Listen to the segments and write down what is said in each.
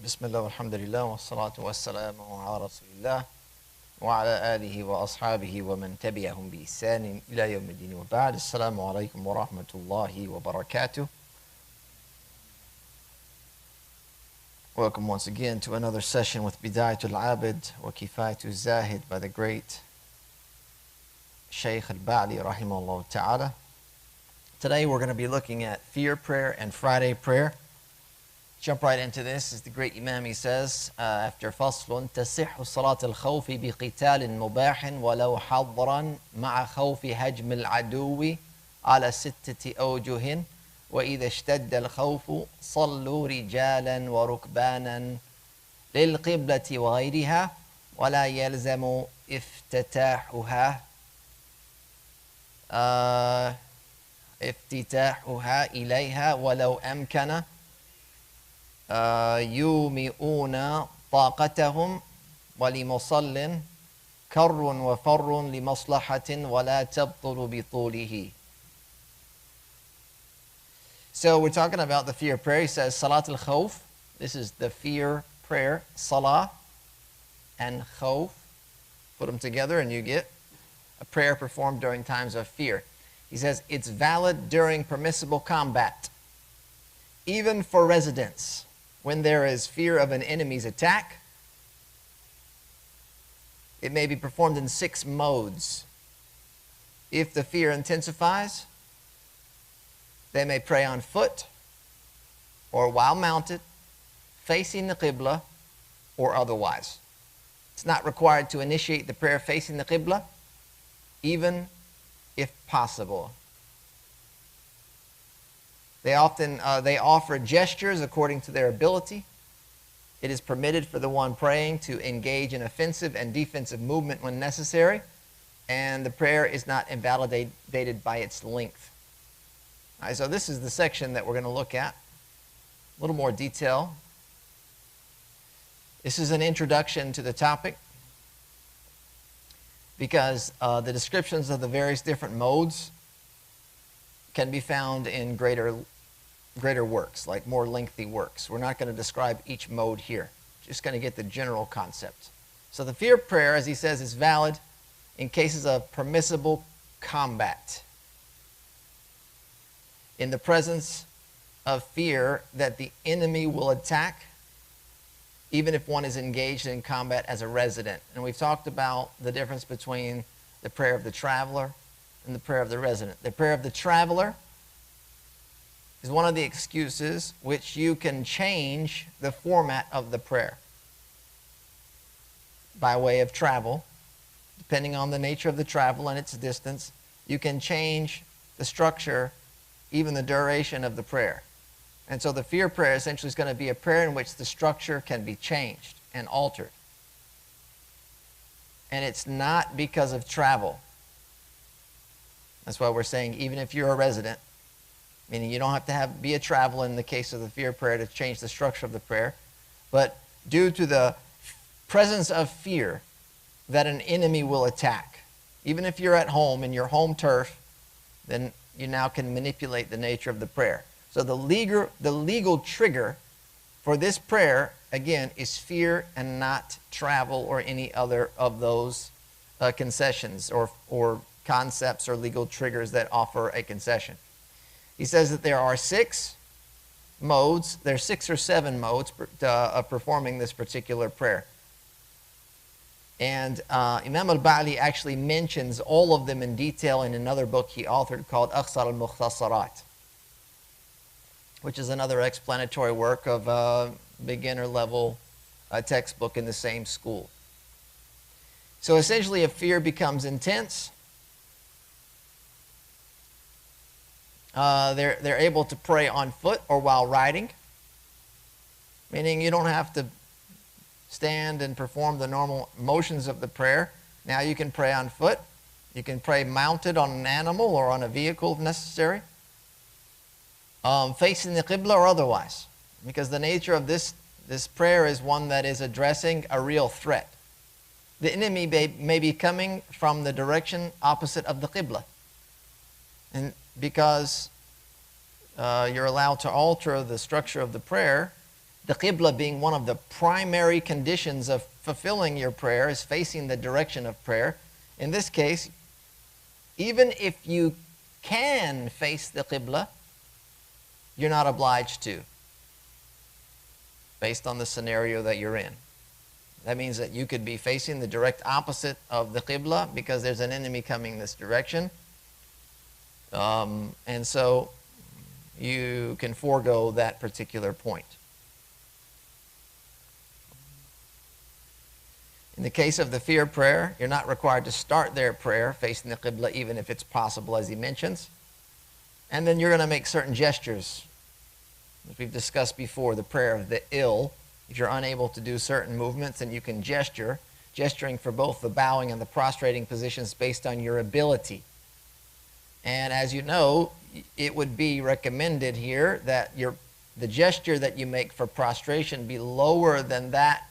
بسم الله والحمد لله والصلاة والسلام على رسول الله وعلى آله وأصحابه ومن تبعهم بإحسان إلى يوم الدين وبعد. السلام عليكم ورحمة الله وبركاته. Welcome once again to another session with Bidayatul Abid wa Kifayatul Zahid by the great Shaykh al-Ba'li rahimahullah ta'ala. Today we're going to be looking at fear prayer and Friday prayer. Jump right into this. As the great Imam, he says, after فصل تصح صلاة الخوف بقتال مباح ولو حضرا مع خوف هجم العدو على 6 أوجه وإذا اشتد الخوف صلوا رجالا وركبانا للقبلة وغيرها ولا يلزم افتتاحها إليها ولو أمكن يومئون طاقتهم ولمصل كر وفر لمصلحة ولا تبطل بطوله. So we're talking about the fear prayer. He says Salat al-Khawf. This is the fear prayer. Salah and Khawf. Put them together and you get a prayer performed during times of fear. He says it's valid during permissible combat, even for residents. When there is fear of an enemy's attack, it may be performed in 6 modes. If the fear intensifies, they may pray on foot or while mounted, facing the Qibla or otherwise. It's not required to initiate the prayer facing the Qibla, even if possible. They offer gestures according to their ability. It is permitted for the one praying to engage in offensive and defensive movement when necessary, and the prayer is not invalidated by its length. All right, so this is the section that we're going to look at. A little more detail. This is an introduction to the topic because the descriptions of the various different modes can be found in greater works, like more lengthy works. We're not going to describe each mode here. Just going to get the general concept. So the fear prayer, as he says, is valid in cases of permissible combat. In the presence of fear that the enemy will attack, even if one is engaged in combat as a resident. And we've talked about the difference between the prayer of the traveler and the prayer of the resident. The prayer of the traveler is one of the excuses which you can change the format of the prayer by way of travel. Depending on the nature of the travel and its distance, you can change the structure, even the duration of the prayer. And so the fear prayer essentially is going to be a prayer in which the structure can be changed and altered. And it's not because of travel. That's why we're saying even if you're a resident, meaning you don't have to be a traveler in the case of the fear prayer to change the structure of the prayer, but due to the presence of fear that an enemy will attack, even if you're at home in your home turf, then you now can manipulate the nature of the prayer. So the legal trigger for this prayer, again, is fear and not travel or any other of those concessions or concepts or legal triggers that offer a concession. He says that there are 6 modes. There are 6 or 7 modes of performing this particular prayer. And Imam al-Ba'li actually mentions all of them in detail in another book he authored called Akhsar al-Mukhtasarat, which is another explanatory work of a beginner level textbook in the same school. So essentially, if fear becomes intense, they're able to pray on foot or while riding, meaning you don't have to stand and perform the normal motions of the prayer. Now you can pray on foot. You can pray mounted on an animal or on a vehicle if necessary, facing the Qibla or otherwise, because the nature of this prayer is one that is addressing a real threat. The enemy may be coming from the direction opposite of the Qibla. And because you're allowed to alter the structure of the prayer, the qibla being one of the primary conditions of fulfilling your prayer is facing the direction of prayer. In this case, even if you can face the qibla, you're not obliged to, based on the scenario that you're in. That means that you could be facing the direct opposite of the qibla because there's an enemy coming this direction. And so you can forego that particular point. In the case of the fear prayer, you're not required to start their prayer facing the qibla, even if it's possible, as he mentions. And then you're going to make certain gestures. As we've discussed before, the prayer of the ill, if you're unable to do certain movements, then you can gesture, gesturing for both the bowing and the prostrating positions based on your ability. And as you know, it would be recommended here that the gesture that you make for prostration be lower than that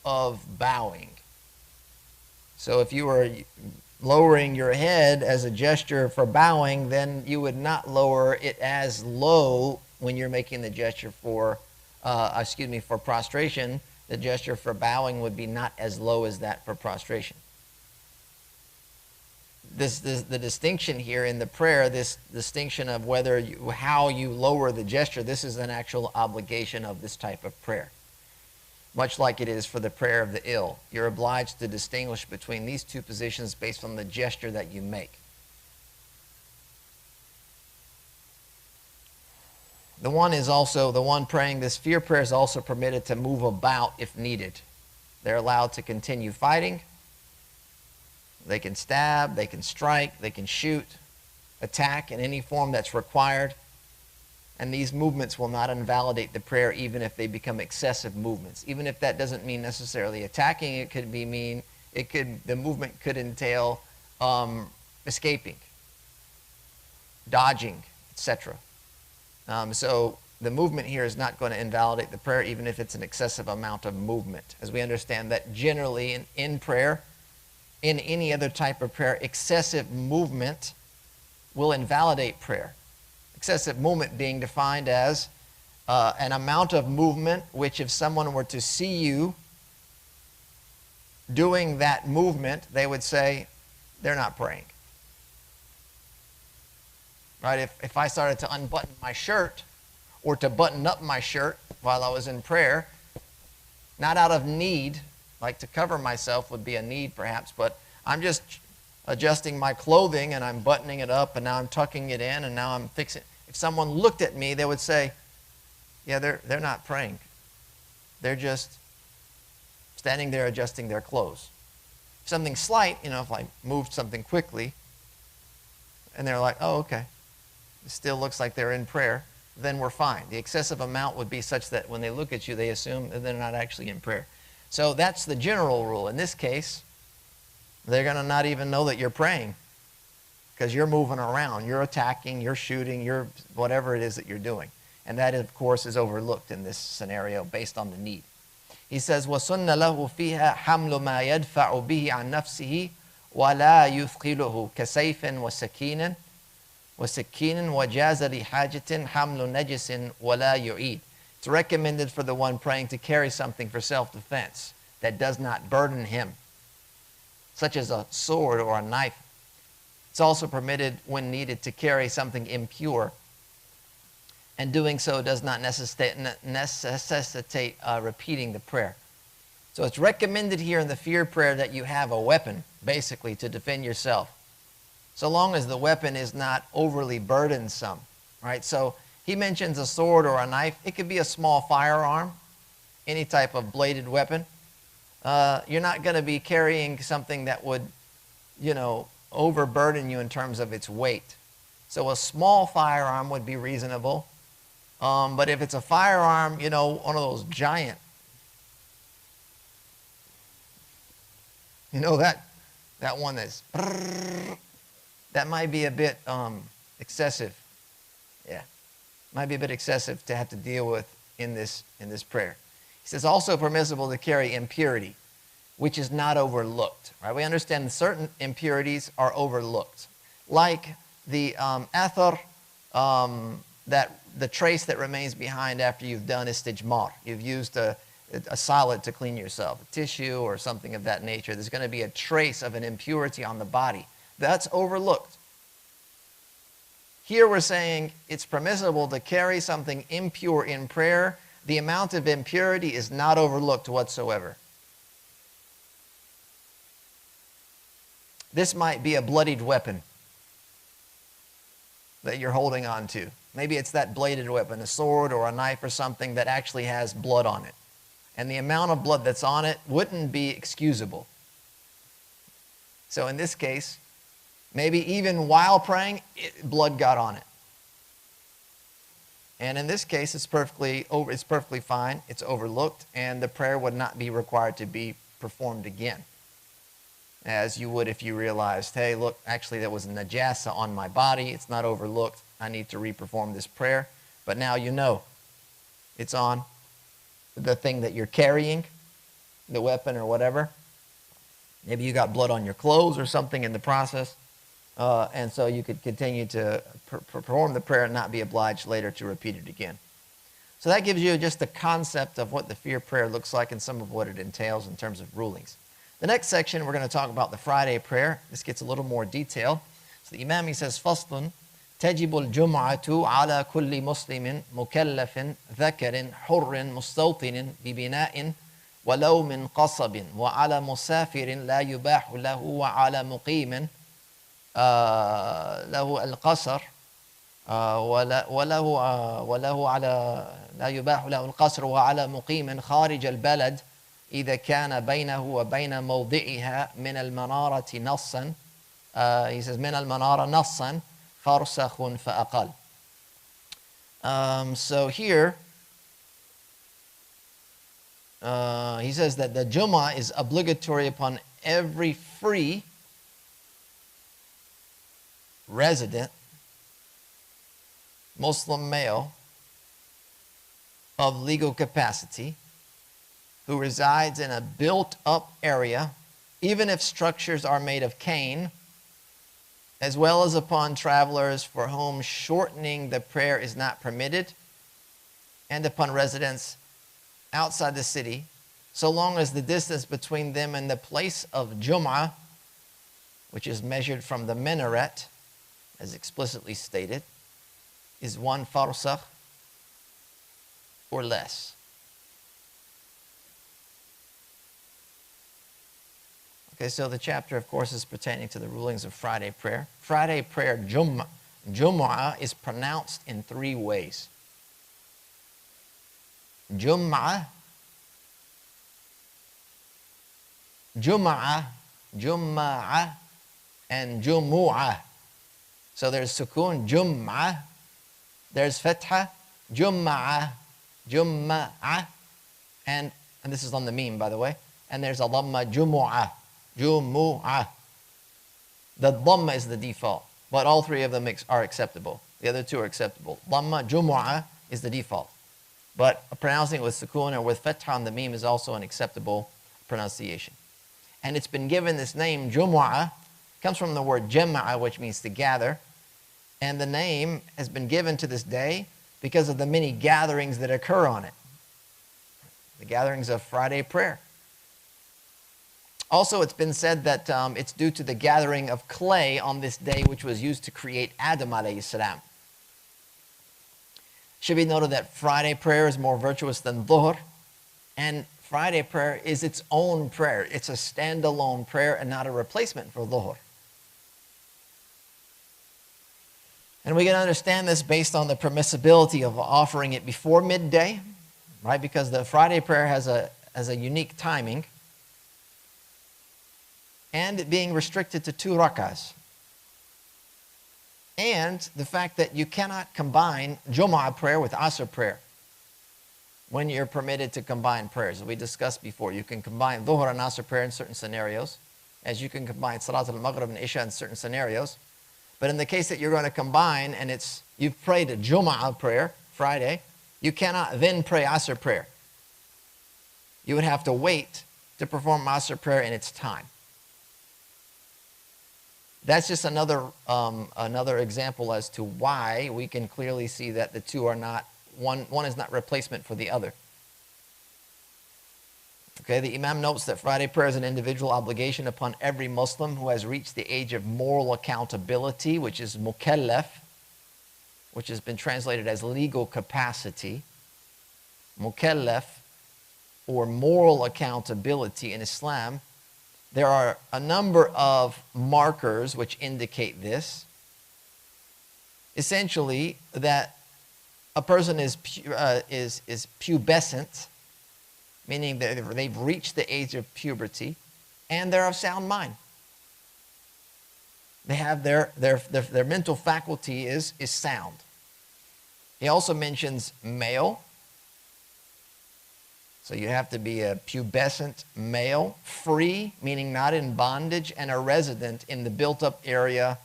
of bowing. So if you were lowering your head as a gesture for bowing, then you would not lower it as low when you're making the gesture for for prostration. The gesture for bowing would be not as low as that for prostration. The distinction here in the prayer, this distinction of how you lower the gesture, this is an actual obligation of this type of prayer. Much like it is for the prayer of the ill. You're obliged to distinguish between these two positions based on the gesture that you make. The one praying this fear prayer is also permitted to move about if needed. They're allowed to continue fighting. They can stab, they can strike, they can shoot, attack in any form that's required. And these movements will not invalidate the prayer even if they become excessive movements. Even if that doesn't mean necessarily attacking, the movement could entail escaping, dodging, etc. So the movement here is not going to invalidate the prayer even if it's an excessive amount of movement. As we understand that generally in prayer, in any other type of prayer, excessive movement will invalidate prayer. Excessive movement being defined as an amount of movement which if someone were to see you doing that movement, they would say they're not praying. Right? If I started to unbutton my shirt or to button up my shirt while I was in prayer, not out of need, like to cover myself would be a need perhaps, but I'm just adjusting my clothing and I'm buttoning it up and now I'm tucking it in and now I'm fixing it. If someone looked at me, they would say, yeah, they're not praying. They're just standing there adjusting their clothes. Something slight, if I moved something quickly and they're like, oh, okay, it still looks like they're in prayer, then we're fine. The excessive amount would be such that when they look at you, they assume that they're not actually in prayer. So that's the general rule. In this case, they're going to not even know that you're praying because you're moving around. You're attacking, you're shooting, you're whatever it is that you're doing. And that, of course, is overlooked in this scenario based on the need. He says, وَسُنَّ لَهُ فِيهَا حَمْلُ مَا يَدْفَعُ بِهِ عَنْ نَفْسِهِ وَلَا يُثْقِلُهُ كَسَيْفٍ وَسَكِينٍ وَجَازَ لِحَاجَةٍ حَمْلُ نَجِسٍ وَلَا يُعِيدٍ. It's recommended for the one praying to carry something for self-defense that does not burden him, such as a sword or a knife. It's also permitted when needed to carry something impure, and doing so does not necessitate repeating the prayer. So it's recommended here in the fear prayer that you have a weapon, basically, to defend yourself, so long as the weapon is not overly burdensome, right? So he mentions a sword or a knife. It could be a small firearm, any type of bladed weapon. You're not going to be carrying something that would, overburden you in terms of its weight. So a small firearm would be reasonable. But if it's a firearm, one of those giant, that one that might be a bit excessive. Yeah, might be a bit excessive to have to deal with in this prayer. He says also permissible to carry impurity, which is not overlooked. Right? We understand certain impurities are overlooked, like the athar, that the trace that remains behind after you've done istijmar. You've used a solid to clean yourself, a tissue or something of that nature. There's going to be a trace of an impurity on the body. That's overlooked. Here we're saying it's permissible to carry something impure in prayer. The amount of impurity is not overlooked whatsoever. This might be a bloodied weapon that you're holding on to. Maybe it's that bladed weapon, a sword or a knife or something that actually has blood on it. And the amount of blood that's on it wouldn't be excusable. So in this case, maybe even while praying, blood got on it. And in this case, it's perfectly fine. It's overlooked, and the prayer would not be required to be performed again, as you would if you realized, hey, look, actually there was a najasa on my body. It's not overlooked. I need to re-perform this prayer. But now you know it's on the thing that you're carrying, the weapon or whatever. Maybe you got blood on your clothes or something in the process. And so you could continue to perform the prayer and not be obliged later to repeat it again. So that gives you just the concept of what the fear prayer looks like and some of what it entails in terms of rulings. The next section, we're going to talk about the Friday prayer. This gets a little more detail. So the Imam, he says, فَصْلٌ تجب الجمعة على كل مسلم مكلف ذكر حر مستوطن ببناء ولو من قصب وعلى مسافر لا يباح له وعلى مقيم له القصر وله على لا يباح له القصر وعلى مقيم خارج البلد إذا كان بينه وبين موضعها من المنارة نصا. He says من المنارة نصا فرسخ فأقل. So here he says that the Jumu'ah is obligatory upon every free resident Muslim male of legal capacity who resides in a built-up area, even if structures are made of cane, as well as upon travelers for whom shortening the prayer is not permitted, and upon residents outside the city, so long as the distance between them and the place of Jumu'ah, which is measured from the minaret, as explicitly stated, is 1 farsakh or less. Okay, so the chapter, of course, is pertaining to the rulings of Friday prayer. Friday prayer, Jumu'ah, is pronounced in 3 ways. Jumu'ah, Jumu'ah, Jumu'ah, and Jumu'ah. So there's sukun, Jumu'ah. There's fatha, Jumu'ah, Jumu'ah. And this is on the meme, by the way. And there's a dhamma, Jumu'ah, Jumu'ah. The dhamma is the default, but all 3 of them are acceptable. The other 2 are acceptable. Dhamma, Jumu'ah is the default. But pronouncing it with sukun or with fatha on the meme is also an acceptable pronunciation. And it's been given this name, Jumu'ah, comes from the word jama'a, which means to gather. And the name has been given to this day because of the many gatherings that occur on it. The gatherings of Friday prayer. Also, it's been said that it's due to the gathering of clay on this day, which was used to create Adam alayhi salam. Should be noted that Friday prayer is more virtuous than Dhuhr, and Friday prayer is its own prayer. It's a standalone prayer and not a replacement for Dhuhr. And we can understand this based on the permissibility of offering it before midday, right? Because the Friday prayer has a unique timing, and it being restricted to 2 rak'ahs. And the fact that you cannot combine Jumu'ah prayer with Asr prayer when you're permitted to combine prayers. As we discussed before, you can combine Dhuhr and Asr prayer in certain scenarios, as you can combine Salat al-Maghrib and Isha in certain scenarios. But in the case that you're going to combine and you've prayed a Jumu'ah prayer, Friday, you cannot then pray Asr prayer. You would have to wait to perform Asr prayer in its time. That's just another example as to why we can clearly see that the two are not, one is not replacement for the other. Okay, the Imam notes that Friday prayer is an individual obligation upon every Muslim who has reached the age of moral accountability, which is mukallaf, which has been translated as legal capacity. Mukallaf, or moral accountability in Islam. There are a number of markers which indicate this. Essentially, that a person is pubescent, meaning that they've reached the age of puberty, and they're of sound mind. They have their mental faculty is sound. He also mentions male. So you have to be a pubescent male, free, meaning not in bondage, and a resident in the built-up area,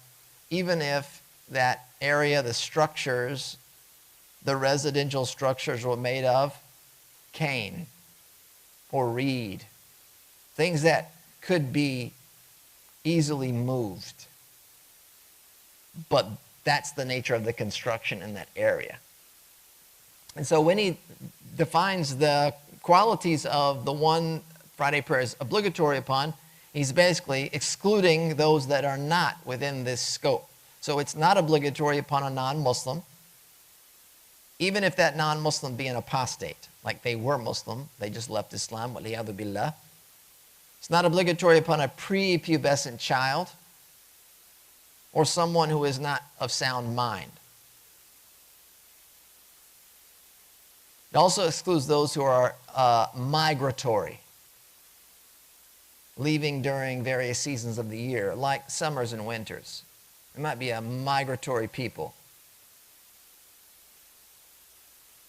even if that area, the structures, the residential structures were made of cane or reed, things that could be easily moved. But that's the nature of the construction in that area. And so when he defines the qualities of the one Friday prayer is obligatory upon, he's basically excluding those that are not within this scope. So it's not obligatory upon a non-Muslim, even if that non-Muslim be an apostate, like they were Muslim, they just left Islam, waliyadu billah. It's not obligatory upon a prepubescent child or someone who is not of sound mind. It also excludes those who are migratory, leaving during various seasons of the year, like summers and winters. It might be a migratory people.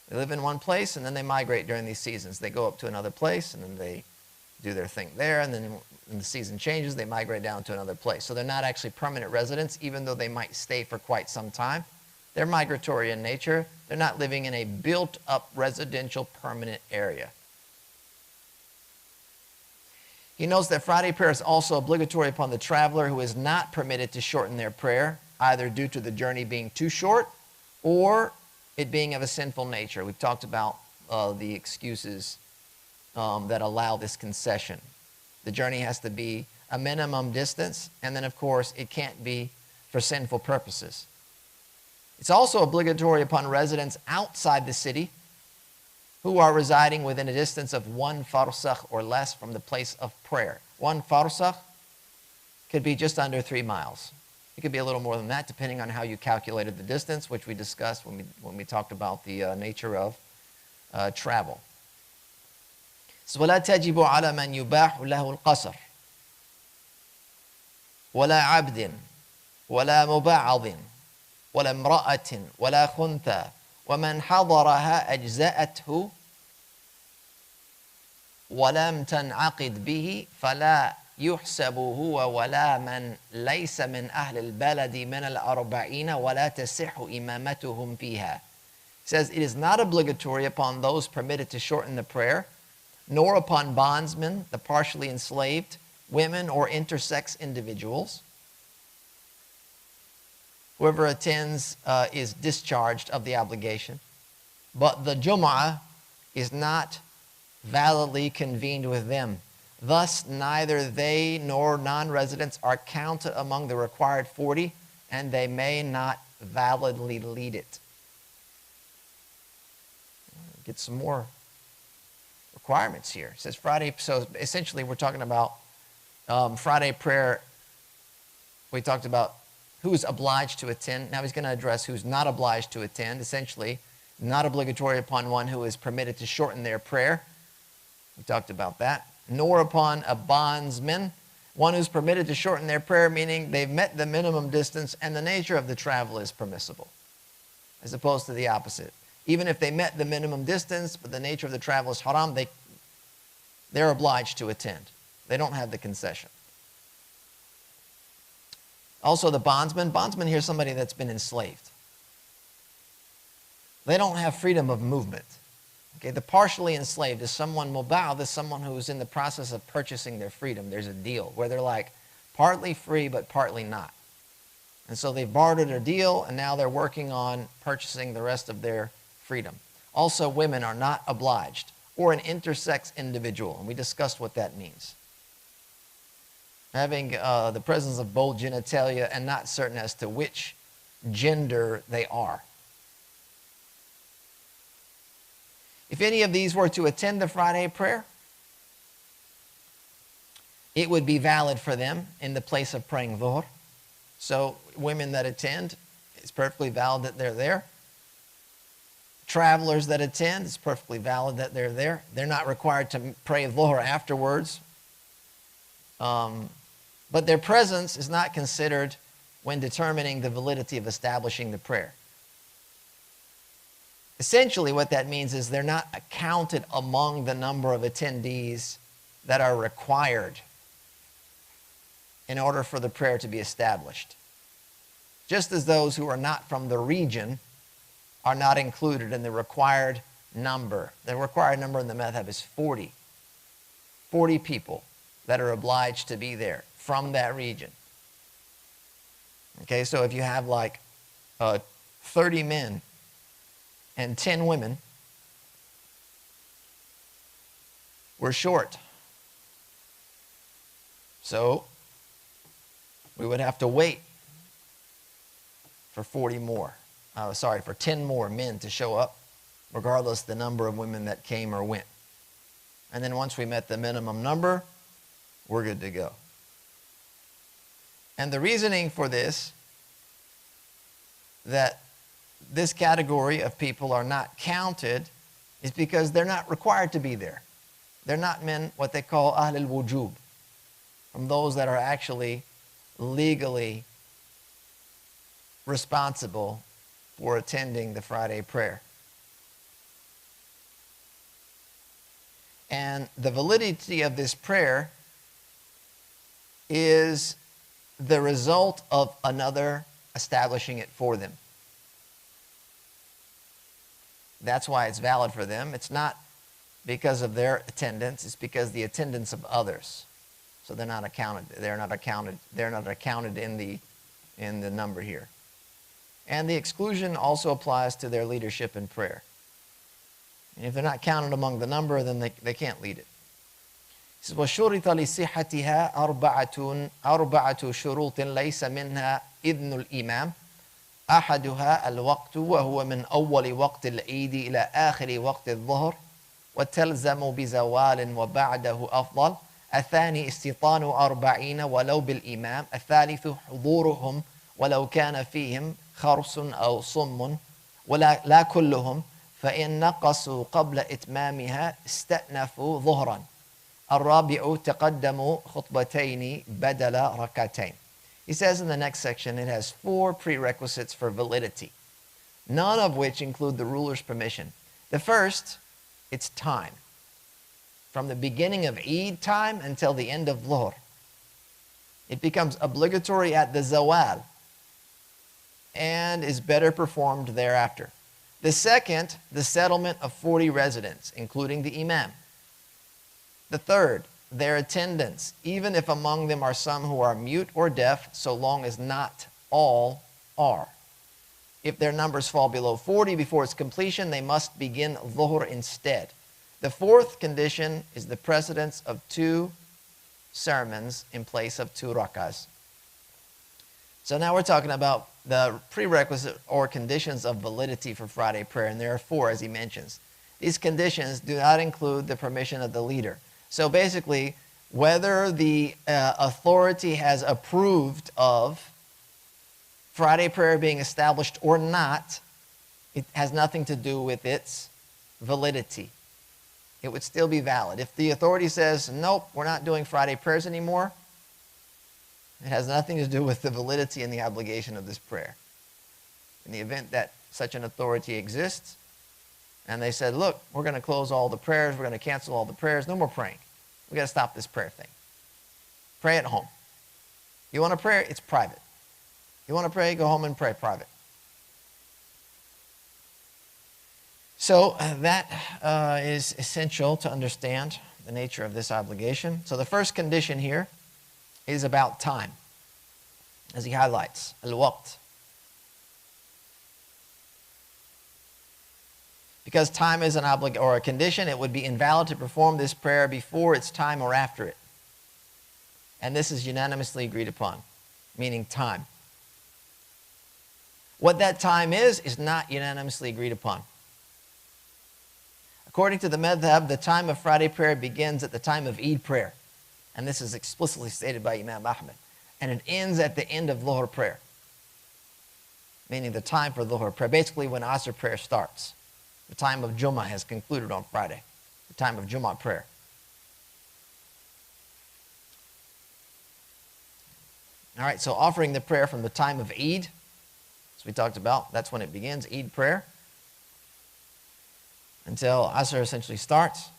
They live in one place and then they migrate during these seasons. They go up to another place and then they do their thing there, and then when the season changes, they migrate down to another place. So they're not actually permanent residents, even though they might stay for quite some time. They're migratory in nature. They're not living in a built-up residential permanent area. He notes that Friday prayer is also obligatory upon the traveler who is not permitted to shorten their prayer, either due to the journey being too short or it being of a sinful nature. We've talked about the excuses that allow this concession. The journey has to be a minimum distance, and then, of course, it can't be for sinful purposes. It's also obligatory upon residents outside the city who are residing within a distance of 1 farsakh or less from the place of prayer. 1 farsakh could be just under 3 miles. It could be a little more than that, depending on how you calculated the distance, which we discussed when we talked about the nature of travel. So, وَلَا تَجِبُ عَلَى مَنْ يُبَاحُ لَهُ الْقَصْرِ وَلَا عَبْدٍ وَلَا مُبَاعَضٍ وَلَا امْرَأَةٍ وَلَا خُنْثَى وَمَنْ حَضَرَهَا أَجْزَأَتْهُ وَلَمْ تَنْعَقِدْ بِهِ فَلَا يُحْسَبُ هُوَ وَلَا مَنْ لَيْسَ مِنْ أَهْلِ الْبَلَدِ مِنَ الْأَرْبَعِينَ وَلَا تَصِحُّ إِمَامَتُهُمْ فِيهَا. It says, it is not obligatory upon those permitted to shorten the prayer, nor upon bondsmen, the partially enslaved, women, or intersex individuals. Whoever attends is discharged of the obligation. But the Jumu'ah is not validly convened with them. Thus, neither they nor non-residents are counted among the required 40, and they may not validly lead it. Get some more requirements here. It says Friday, so essentially we're talking about Friday prayer. We talked about who's obliged to attend. Now he's going to address who's not obliged to attend. Essentially, not obligatory upon one who is permitted to shorten their prayer. We talked about that. Nor upon a bondsman, one who's permitted to shorten their prayer, meaning they've met the minimum distance and the nature of the travel is permissible, as opposed to the opposite. Even if they met the minimum distance, but the nature of the travel is haram, they're obliged to attend. They don't have the concession. Also the bondsman. Bondsman here is somebody that's been enslaved. They don't have freedom of movement. Okay, the partially enslaved is someone muba'ad, is someone who's in the process of purchasing their freedom. There's a deal where they're like partly free but partly not. And so they've bartered a deal, and now they're working on purchasing the rest of their freedom. Also, women are not obliged, or an intersex individual, and we discussed what that means. Having the presence of both genitalia and not certain as to which gender they are. If any of these were to attend the Friday prayer, it would be valid for them in the place of praying dhuhr. So women that attend, it's perfectly valid that they're there. Travelers that attend, it's perfectly valid that they're there. They're not required to pray dhuhr afterwards. But their presence is not considered when determining the validity of establishing the prayer. Essentially what that means is they're not counted among the number of attendees that are required in order for the prayer to be established. Just as those who are not from the region are not included in the required number. The required number in the madhab is 40. 40 people that are obliged to be there from that region. Okay, so if you have like 30 men and 10 women, we're short. So we would have to wait for 40 more. For 10 more men to show up, regardless the number of women that came or went. And then once we met the minimum number, we're good to go. And the reasoning for this, that this category of people are not counted, is because they're not required to be there. They're not men, what they call ahl al-wujub, from those that are actually legally responsible for attending the Friday prayer. And the validity of this prayer is the result of another establishing it for them. That's why it's valid for them. It's not because of their attendance, it's because the attendance of others. So they're not accounted. They're not accounted in the number here. And the exclusion also applies to their leadership in prayer. And if they're not counted among the number, then they can't lead it. He says, وَشُرِطَ لِصِحَّتِهَا أَرْبَعَةُ شُرُوطٍ لَيْسَ مِنْهَا إِذْنُ الْإِمَامِ أحدها الوقت وهو من أول وقت العيد إلى آخر وقت الظهر وتلزم بزوال وبعده أفضل. الثاني استيطان 40 ولو بالإمام. الثالث حضورهم ولو كان فيهم خرس أو صم ولا لا كلهم فإن نقصوا قبل إتمامها استأنفوا ظهرا. الرابع تقدموا خطبتين بدل ركعتين. He says in the next section, it has 4 prerequisites for validity, none of which include the ruler's permission. The first, it's time. From the beginning of Eid time until the end of Dhuhr. It becomes obligatory at the Zawal and is better performed thereafter. The second, the settlement of 40 residents, including the Imam. The third, their attendance, even if among them are some who are mute or deaf, so long as not all are. If their numbers fall below 40 before its completion, they must begin Dhuhr instead. The fourth condition is the precedence of 2 sermons in place of 2 rakahs. So now we're talking about the prerequisite or conditions of validity for Friday prayer, and there are 4 as he mentions. These conditions do not include the permission of the leader. So basically, whether the authority has approved of Friday prayer being established or not, it has nothing to do with its validity. It would still be valid. If the authority says, nope, we're not doing Friday prayers anymore, it has nothing to do with the validity and the obligation of this prayer. In the event that such an authority exists, and they said, look, we're going to close all the prayers, we're going to cancel all the prayers, no more praying. We've got to stop this prayer thing. Pray at home. You want to pray? It's private. You want to pray? Go home and pray private. So that is essential to understand the nature of this obligation. So the first condition here is about time. as he highlights, al-waqt. Because time is an or a condition, it would be invalid to perform this prayer before its time or after it. And this is unanimously agreed upon, meaning time. What that time is not unanimously agreed upon. According to the madhab, the time of Friday prayer begins at the time of Eid prayer. And this is explicitly stated by Imam Ahmed. And it ends at the end of Dhuhr prayer, meaning the time for Dhuhr prayer, basically when Asr prayer starts. The time of Jumu'ah has concluded on Friday, the time of Jumu'ah prayer. All right, so offering the prayer from the time of Eid, as we talked about, that's when it begins, Eid prayer, until Asr essentially starts.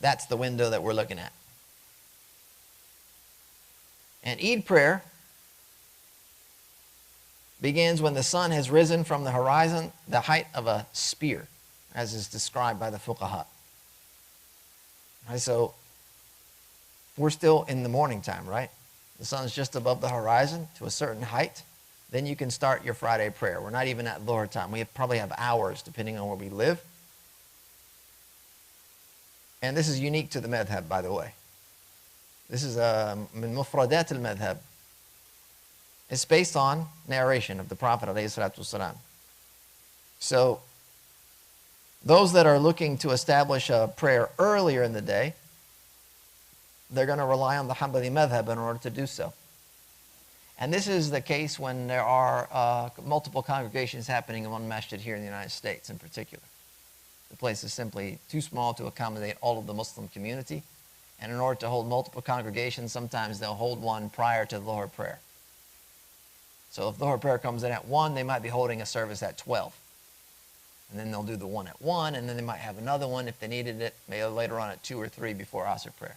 That's the window that we're looking at. And Eid prayer begins when the sun has risen from the horizon, the height of a spear, as is described by the fuqaha. Right, so we're still in the morning time, right? The sun's just above the horizon to a certain height. Then you can start your Friday prayer. We're not even at Dhuhr time. We probably have hours depending on where we live. And this is unique to the madhab, by the way. This is min mufradat al-madhab. It's based on narration of the Prophet ﷺ. So those that are looking to establish a prayer earlier in the day, they're going to rely on the Hanbali madhab in order to do so. And this is the case when there are multiple congregations happening in one masjid here in the United States in particular. The place is simply too small to accommodate all of the Muslim community. And in order to hold multiple congregations, sometimes they'll hold one prior to the Dhuhr prayer. So if the Dhuhr prayer comes in at 1, they might be holding a service at 12. And then they'll do the one at 1, and then they might have another one if they needed it, maybe later on at 2 or 3 before Asr prayer.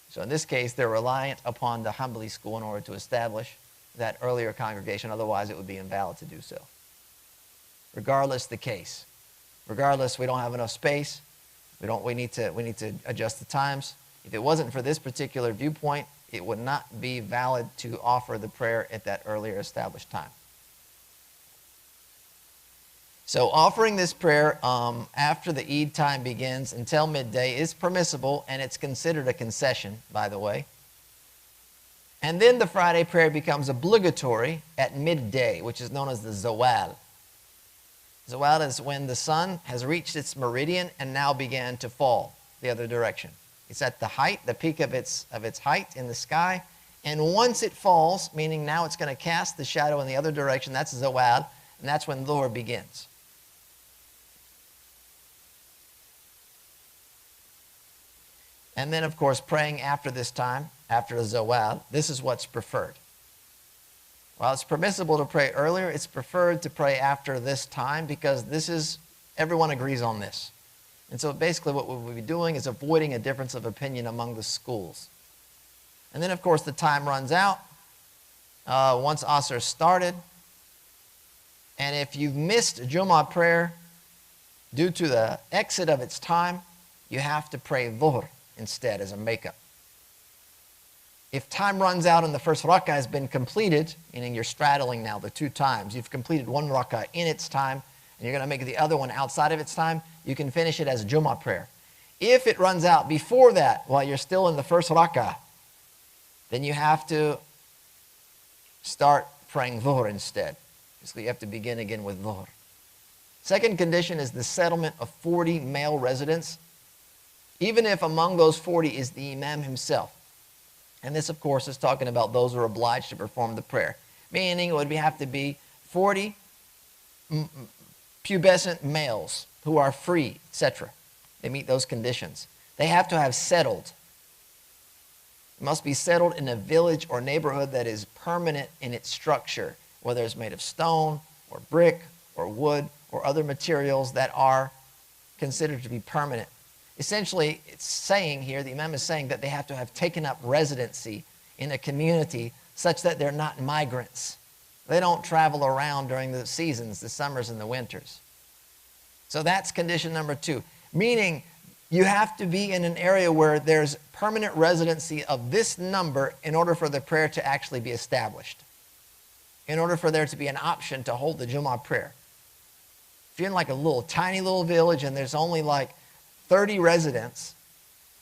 So in this case, they're reliant upon the Hanbali school in order to establish that earlier congregation. Otherwise, it would be invalid to do so. Regardless the case. Regardless, we don't have enough space. We need to adjust the times. If it wasn't for this particular viewpoint, it would not be valid to offer the prayer at that earlier established time. So offering this prayer after the Eid time begins until midday is permissible, and it's considered a concession, by the way. And then the Friday prayer becomes obligatory at midday, which is known as the zawal. Zawal is when the sun has reached its meridian and now began to fall the other direction. It's at the height, the peak of its height in the sky. And once it falls, meaning now it's going to cast the shadow in the other direction, that's zawal, and that's when Dhuhr begins. And then, of course, praying after this time, after the zawal, this is what's preferred. While it's permissible to pray earlier, it's preferred to pray after this time because this is, everyone agrees on this. And so basically what we'll be doing is avoiding a difference of opinion among the schools. And then, of course, the time runs out once Asr started. And if you've missed Jumu'ah prayer due to the exit of its time, you have to pray Dhuhr instead as a makeup. If time runs out and the first rak'ah has been completed, meaning you're straddling now the 2 times, you've completed 1 rak'ah in its time, and you're going to make the other one outside of its time, you can finish it as Jumu'ah prayer. If it runs out before that, while you're still in the first rak'ah, then you have to start praying Dhuhr instead. So you have to begin again with Dhuhr. Second condition is the settlement of 40 male residents, even if among those 40 is the imam himself. And this, of course, is talking about those who are obliged to perform the prayer. Meaning it would have to be 40 pubescent males who are free, etc. They meet those conditions. They have to have settled. It must be settled in a village or neighborhood that is permanent in its structure, whether it's made of stone or brick or wood or other materials that are considered to be permanent. Essentially, it's saying here, the Imam is saying that they have to have taken up residency in a community such that they're not migrants. They don't travel around during the seasons, the summers and the winters. So that's condition number 2. Meaning, You have to be in an area where there's permanent residency of this number in order for the prayer to actually be established, in order for there to be an option to hold the Jumu'ah prayer. If you're in like a little tiny little village and there's only like 30 residents,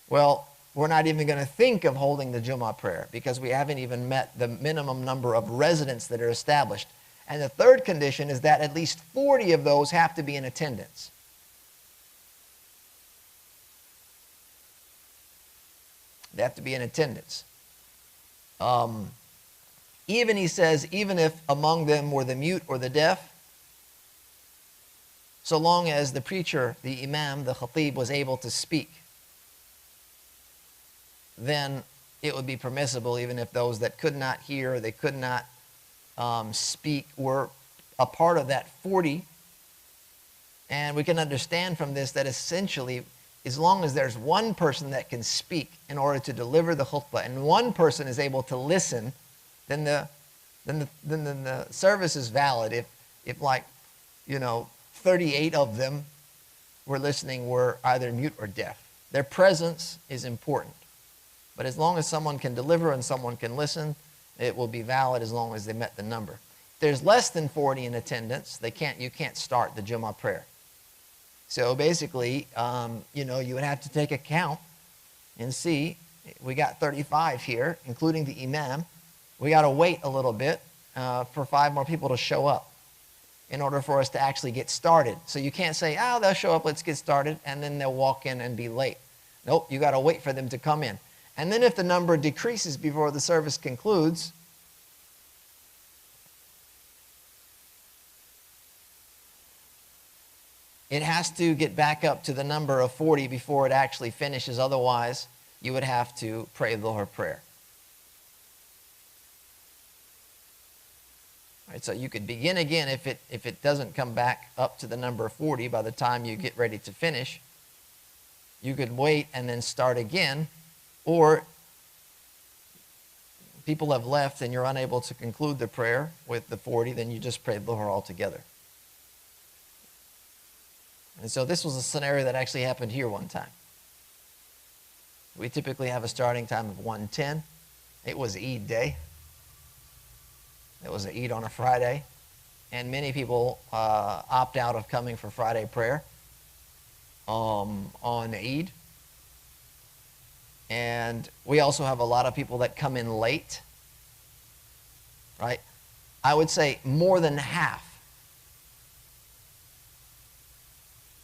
well, we're not even going to think of holding the Jumu'ah prayer because we haven't even met the minimum number of residents that are established. And the third condition is that at least 40 of those have to be in attendance. They have to be in attendance. Even, he says, even if among them were the mute or the deaf, so long as the preacher, the imam, the khatib was able to speak, then it would be permissible even if those that could not hear or they could not speak were a part of that 40. And we can understand from this that essentially, as long as there's one person that can speak in order to deliver the khutbah and one person is able to listen, then the service is valid. If like, 38 of them were listening were either mute or deaf. Their presence is important. But as long as someone can deliver and someone can listen, it will be valid as long as they met the number. If there's less than 40 in attendance, you can't start the Jumu'ah prayer. So basically, you would have to take a count and see, we got 35 here, including the imam. We got to wait a little bit for 5 more people to show up in order for us to actually get started. So you can't say, they'll show up, let's get started, and then they'll walk in and be late. Nope, you got to wait for them to come in. And then if the number decreases before the service concludes, it has to get back up to the number of 40 before it actually finishes. Otherwise, you would have to pray the Dhuhr prayer. All right, so you could begin again if it doesn't come back up to the number of 40 by the time you get ready to finish. You could wait and then start again. Or people have left and you're unable to conclude the prayer with the 40, then you just pray Dhuhr altogether. And so this was a scenario that actually happened here one time. We typically have a starting time of 1:10. It was Eid day. It was an Eid on a Friday. And many people opt out of coming for Friday prayer on Eid. And we also have a lot of people that come in late, right? I would say more than half.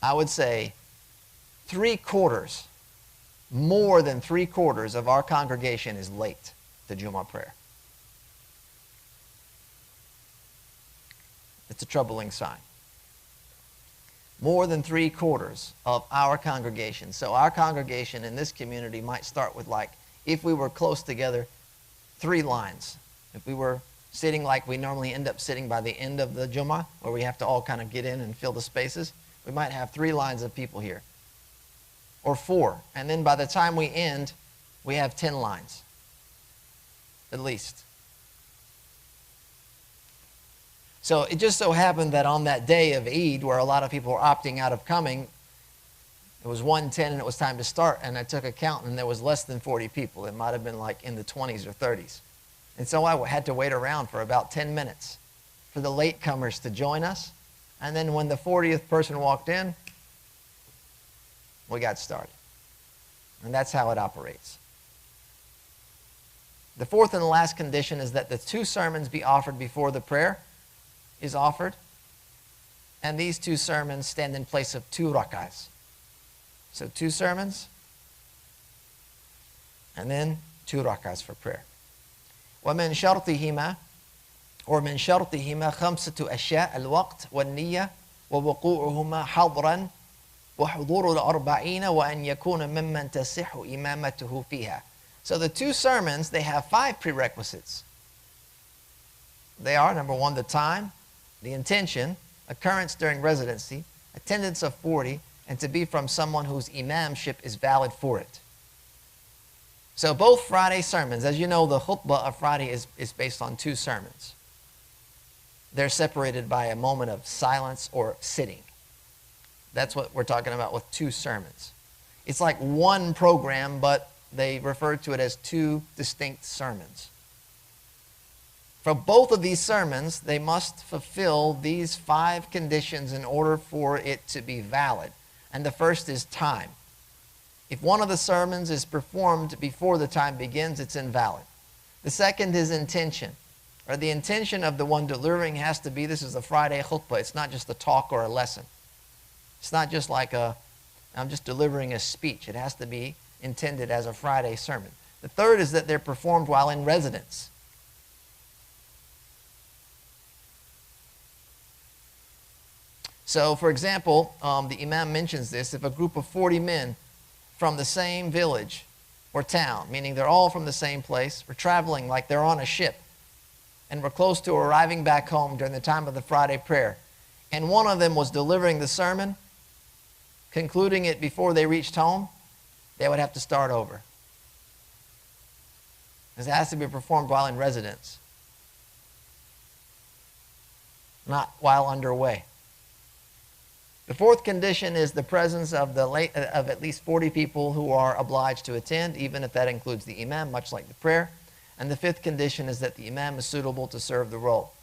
I would say 3/4, more than 3/4 of our congregation is late to Jumu'ah prayer. It's a troubling sign. More than 3/4 of our congregation. So our congregation in this community might start with, like, if we were close together, 3 lines. If we were sitting like we normally end up sitting by the end of the Jumu'ah, where we have to all kind of get in and fill the spaces, we might have 3 lines of people here. Or 4. And then by the time we end, we have 10 lines. At least. So it just so happened that on that day of Eid, where a lot of people were opting out of coming, it was 1:10 and it was time to start, and I took a count and there was less than 40 people. It might have been like in the 20s or 30s. And so I had to wait around for about 10 minutes for the latecomers to join us. And then when the 40th person walked in, we got started. And that's how it operates. The fourth and the last condition is that the 2 sermons be offered before the prayer is offered. And these 2 sermons stand in place of 2 rak'ahs. So 2 sermons, and then 2 rak'ahs for prayer. وَمِنْ شَرْطِهِمَا ومن شرطهما 5 أشياء الوقت والنية ووقوعهما حضرا وحضور الأربعين وأن يكون ممن تصح إمامته فيها. So the 2 sermons, they have 5 prerequisites. They are, number 1, the time, the intention, occurrence during residency, attendance of 40, and to be from someone whose imamship is valid for it. So both Friday sermons, as you know, the khutbah of Friday is based on 2 sermons. They're separated by a moment of silence or sitting. That's what we're talking about with 2 sermons. It's like one program, but they refer to it as two distinct sermons. For both of these sermons, they must fulfill these 5 conditions in order for it to be valid. And the first is time. If one of the sermons is performed before the time begins, it's invalid. The second is intention, or the intention of the one delivering has to be, this is a Friday khutbah. It's not just a talk or a lesson. It's not just like I'm just delivering a speech. It has to be intended as a Friday sermon. The third is that they're performed while in residence. So, for example, the Imam mentions this. If a group of 40 men from the same village or town, meaning they're all from the same place, we're traveling like they're on a ship, and we're close to arriving back home during the time of the Friday prayer, and one of them was delivering the sermon, concluding it before they reached home, they would have to start over. Because it has to be performed while in residence, not while underway. The fourth condition is the presence of at least 40 people who are obliged to attend, even if that includes the imam, much like the prayer. And the fifth condition is that the imam is suitable to serve the role.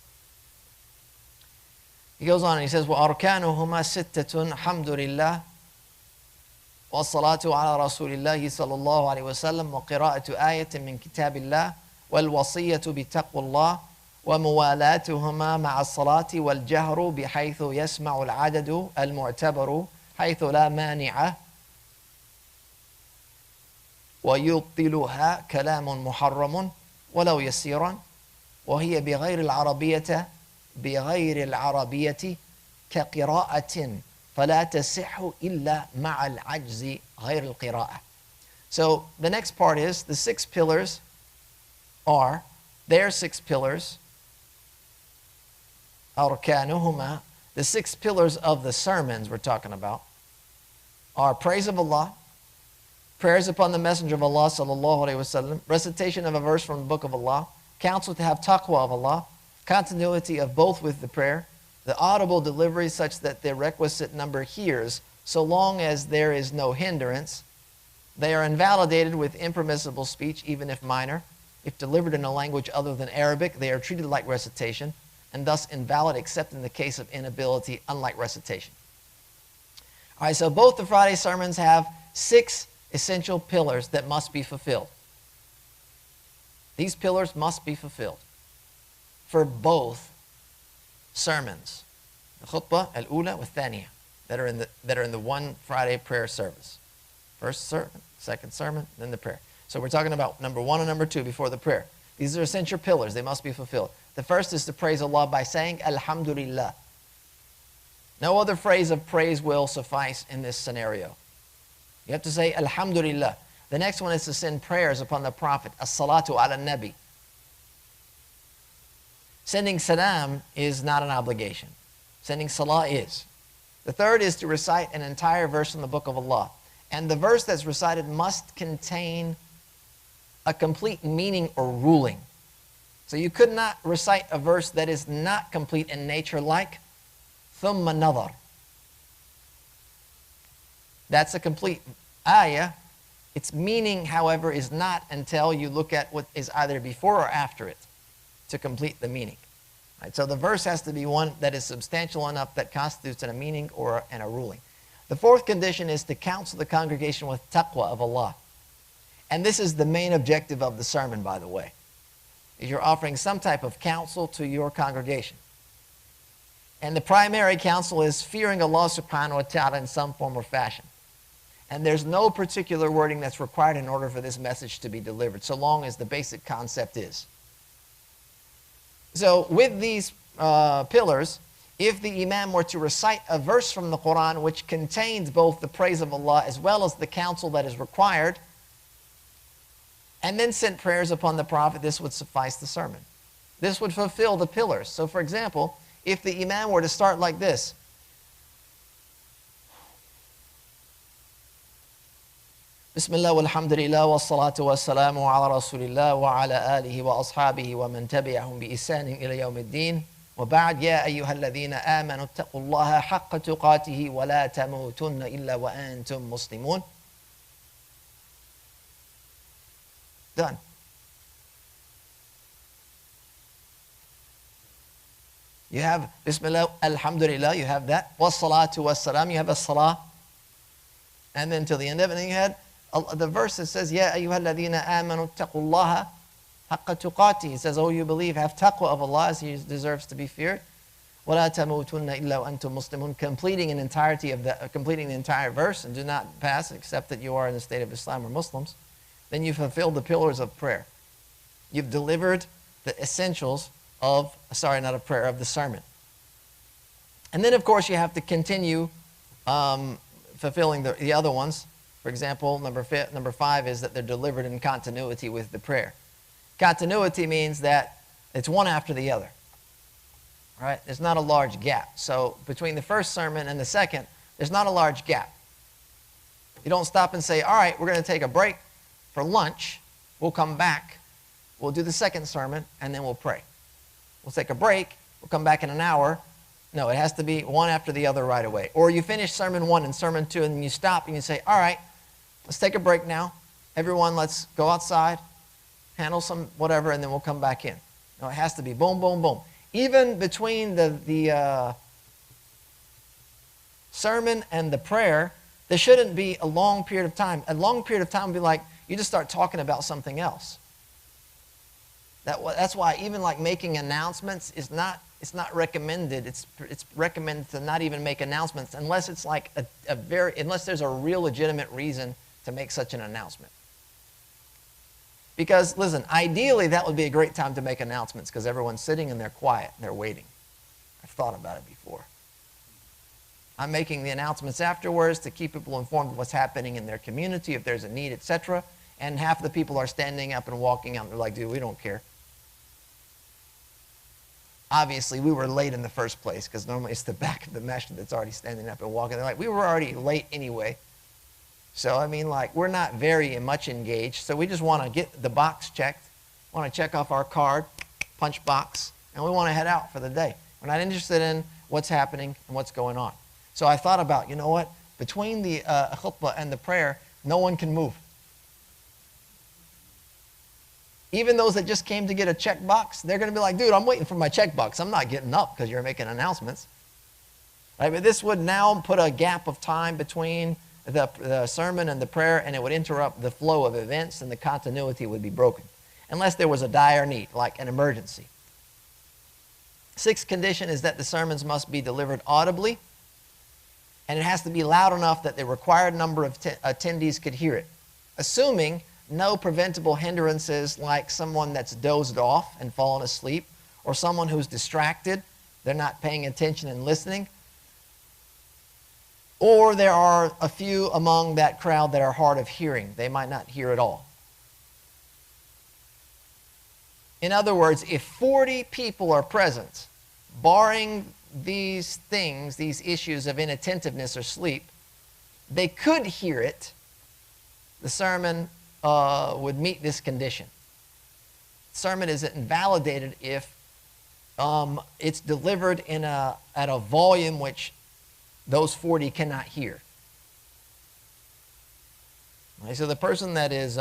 He goes on and he says, وَأَرْكَانُهُمَا سِتَّةٌ حَمْدُ لِلَّهِ وَالصَّلَاةُ عَلَى رَسُولِ اللَّهِ صَلَى اللَّهُ عَلَيْهِ وَسَلَّمَ وَقِرَاءَةُ آيَةٍ مِّن كِتَابِ اللَّهِ وَالْوَصِيَّةُ بِتَقْوَى اللَّهِ وموالاتهما مع الصلاة والجهر بحيث يسمع العدد المعتبر حيث لا مانع ويبطلها كلام محرم ولو يسيرا وهي بغير العربية كقراءة فلا تصح إلا مع العجز غير القراءة. So the next part is the 6 pillars are their 6 pillars. Arkanuhuma, the 6 pillars of the sermons we're talking about, are praise of Allah, prayers upon the Messenger of Allah sallallahu alaihi wasallam, recitation of a verse from the Book of Allah, counsel to have taqwa of Allah, continuity of both with the prayer, the audible delivery such that the requisite number hears, so long as there is no hindrance. They are invalidated with impermissible speech, even if minor. If delivered in a language other than Arabic, they are treated like recitation, and thus invalid except in the case of inability, unlike recitation. All right, so both the Friday sermons have 6 essential pillars that must be fulfilled. These pillars must be fulfilled for both sermons, the khutbah, al-ula, wa thaniya, that are in the one Friday prayer service. First sermon, second sermon, then the prayer. So we're talking about number 1 and number 2 before the prayer. These are essential pillars. They must be fulfilled. The first is to praise Allah by saying, Alhamdulillah. No other phrase of praise will suffice in this scenario. You have to say, Alhamdulillah. The next one is to send prayers upon the Prophet, as-salatu ala nabi. Sending salam is not an obligation. Sending salah is. The third is to recite an entire verse from the Book of Allah. And the verse that's recited must contain a complete meaning or ruling. So you could not recite a verse that is not complete in nature, like ثُمَّ نَظَرْ. That's a complete ayah. Its meaning, however, is not until you look at what is either before or after it to complete the meaning. Right? So the verse has to be one that is substantial enough that constitutes a meaning and a ruling. The fourth condition is to counsel the congregation with taqwa of Allah. And this is the main objective of the sermon, by the way. You're offering some type of counsel to your congregation. And the primary counsel is fearing Allah subhanahu wa ta'ala in some form or fashion. And there's no particular wording that's required in order for this message to be delivered, so long as the basic concept is. So with these pillars, if the imam were to recite a verse from the Quran which contains both the praise of Allah as well as the counsel that is required, and then sent prayers upon the Prophet, this would suffice the sermon. This would fulfill the pillars. So for example, if the imam were to start like this, Bismillah walhamdulillah wa salatu wa salamu ala rasulillah wa ala alihi wa ashabihi wa man tabi'ahum bi isanin ila yawmiddin wa ba'd ya ayyuhalladhina amanu ittaqullaha haqqa tuqatihi wa la tamutunna illa wa antum muslimun. Done. You have Bismillah, Alhamdulillah, you have that. Wassalatu wassalam, you have a salah. And then till the end of it, and you had the verse that says, Ya ayyuhalladhina amanu taqullaha haqqa tuqati. It says, oh, you believe, have taqwa of Allah as He deserves to be feared. وَلَا تَمُوتُنَّ إِلَّا وَأَنْتُمْ مُسْلِمُونَ. Completing the entire verse, and do not pass except that you are in the state of Islam or Muslims. Then you fulfilled the pillars of prayer. You've delivered the essentials of, sorry, not of prayer, of the sermon. And then, of course, you have to continue fulfilling the other ones. For example, number 5 is that they're delivered in continuity with the prayer. Continuity means that it's one after the other. Right? There's not a large gap. So between the first sermon and the second, there's not a large gap. You don't stop and say, all right, we're going to take a break for lunch. We'll come back. We'll do the second sermon, and then we'll pray. We'll take a break. We'll come back in an hour. No, it has to be one after the other right away. Or you finish sermon 1 and sermon 2, and then you stop and you say, all right, let's take a break now. Everyone, let's go outside, handle some whatever, and then we'll come back in. No, it has to be boom, boom, boom. Even between the sermon and the prayer, there shouldn't be a long period of time. A long period of time would be like you just start talking about something else. That's why even like making announcements is not, it's not recommended. It's recommended to not even make announcements unless it's like unless there's a real legitimate reason to make such an announcement. Because, listen, ideally that would be a great time to make announcements because everyone's sitting and they're quiet and they're waiting. I've thought about it before. I'm making the announcements afterwards to keep people informed of what's happening in their community, if there's a need, etc. And half the people are standing up and walking out and they're like, dude, we don't care. Obviously, we were late in the first place because normally it's the back of the masjid that's already standing up and walking. They're like, we were already late anyway. So, I mean, like, we're not very much engaged. So we just want to get the box checked, want to check off our card, punch box, and we want to head out for the day. We're not interested in what's happening and what's going on. So I thought about, you know what? Between the khutbah and the prayer, no one can move. Even those that just came to get a check box, they're going to be like, dude, I'm waiting for my check box. I'm not getting up because you're making announcements. Right? But this would now put a gap of time between the sermon and the prayer, and it would interrupt the flow of events, and the continuity would be broken. Unless there was a dire need, like an emergency. 6th condition is that the sermons must be delivered audibly, and it has to be loud enough that the required number of attendees could hear it, assuming no preventable hindrances like someone that's dozed off and fallen asleep, or someone who's distracted, they're not paying attention and listening, or there are a few among that crowd that are hard of hearing. They might not hear at all. In other words, if 40 people are present, barring these things, these issues of inattentiveness or sleep, they could hear it, the sermon would meet this condition. The sermon is invalidated if it's delivered at a volume which those 40 cannot hear. Okay, so the person that is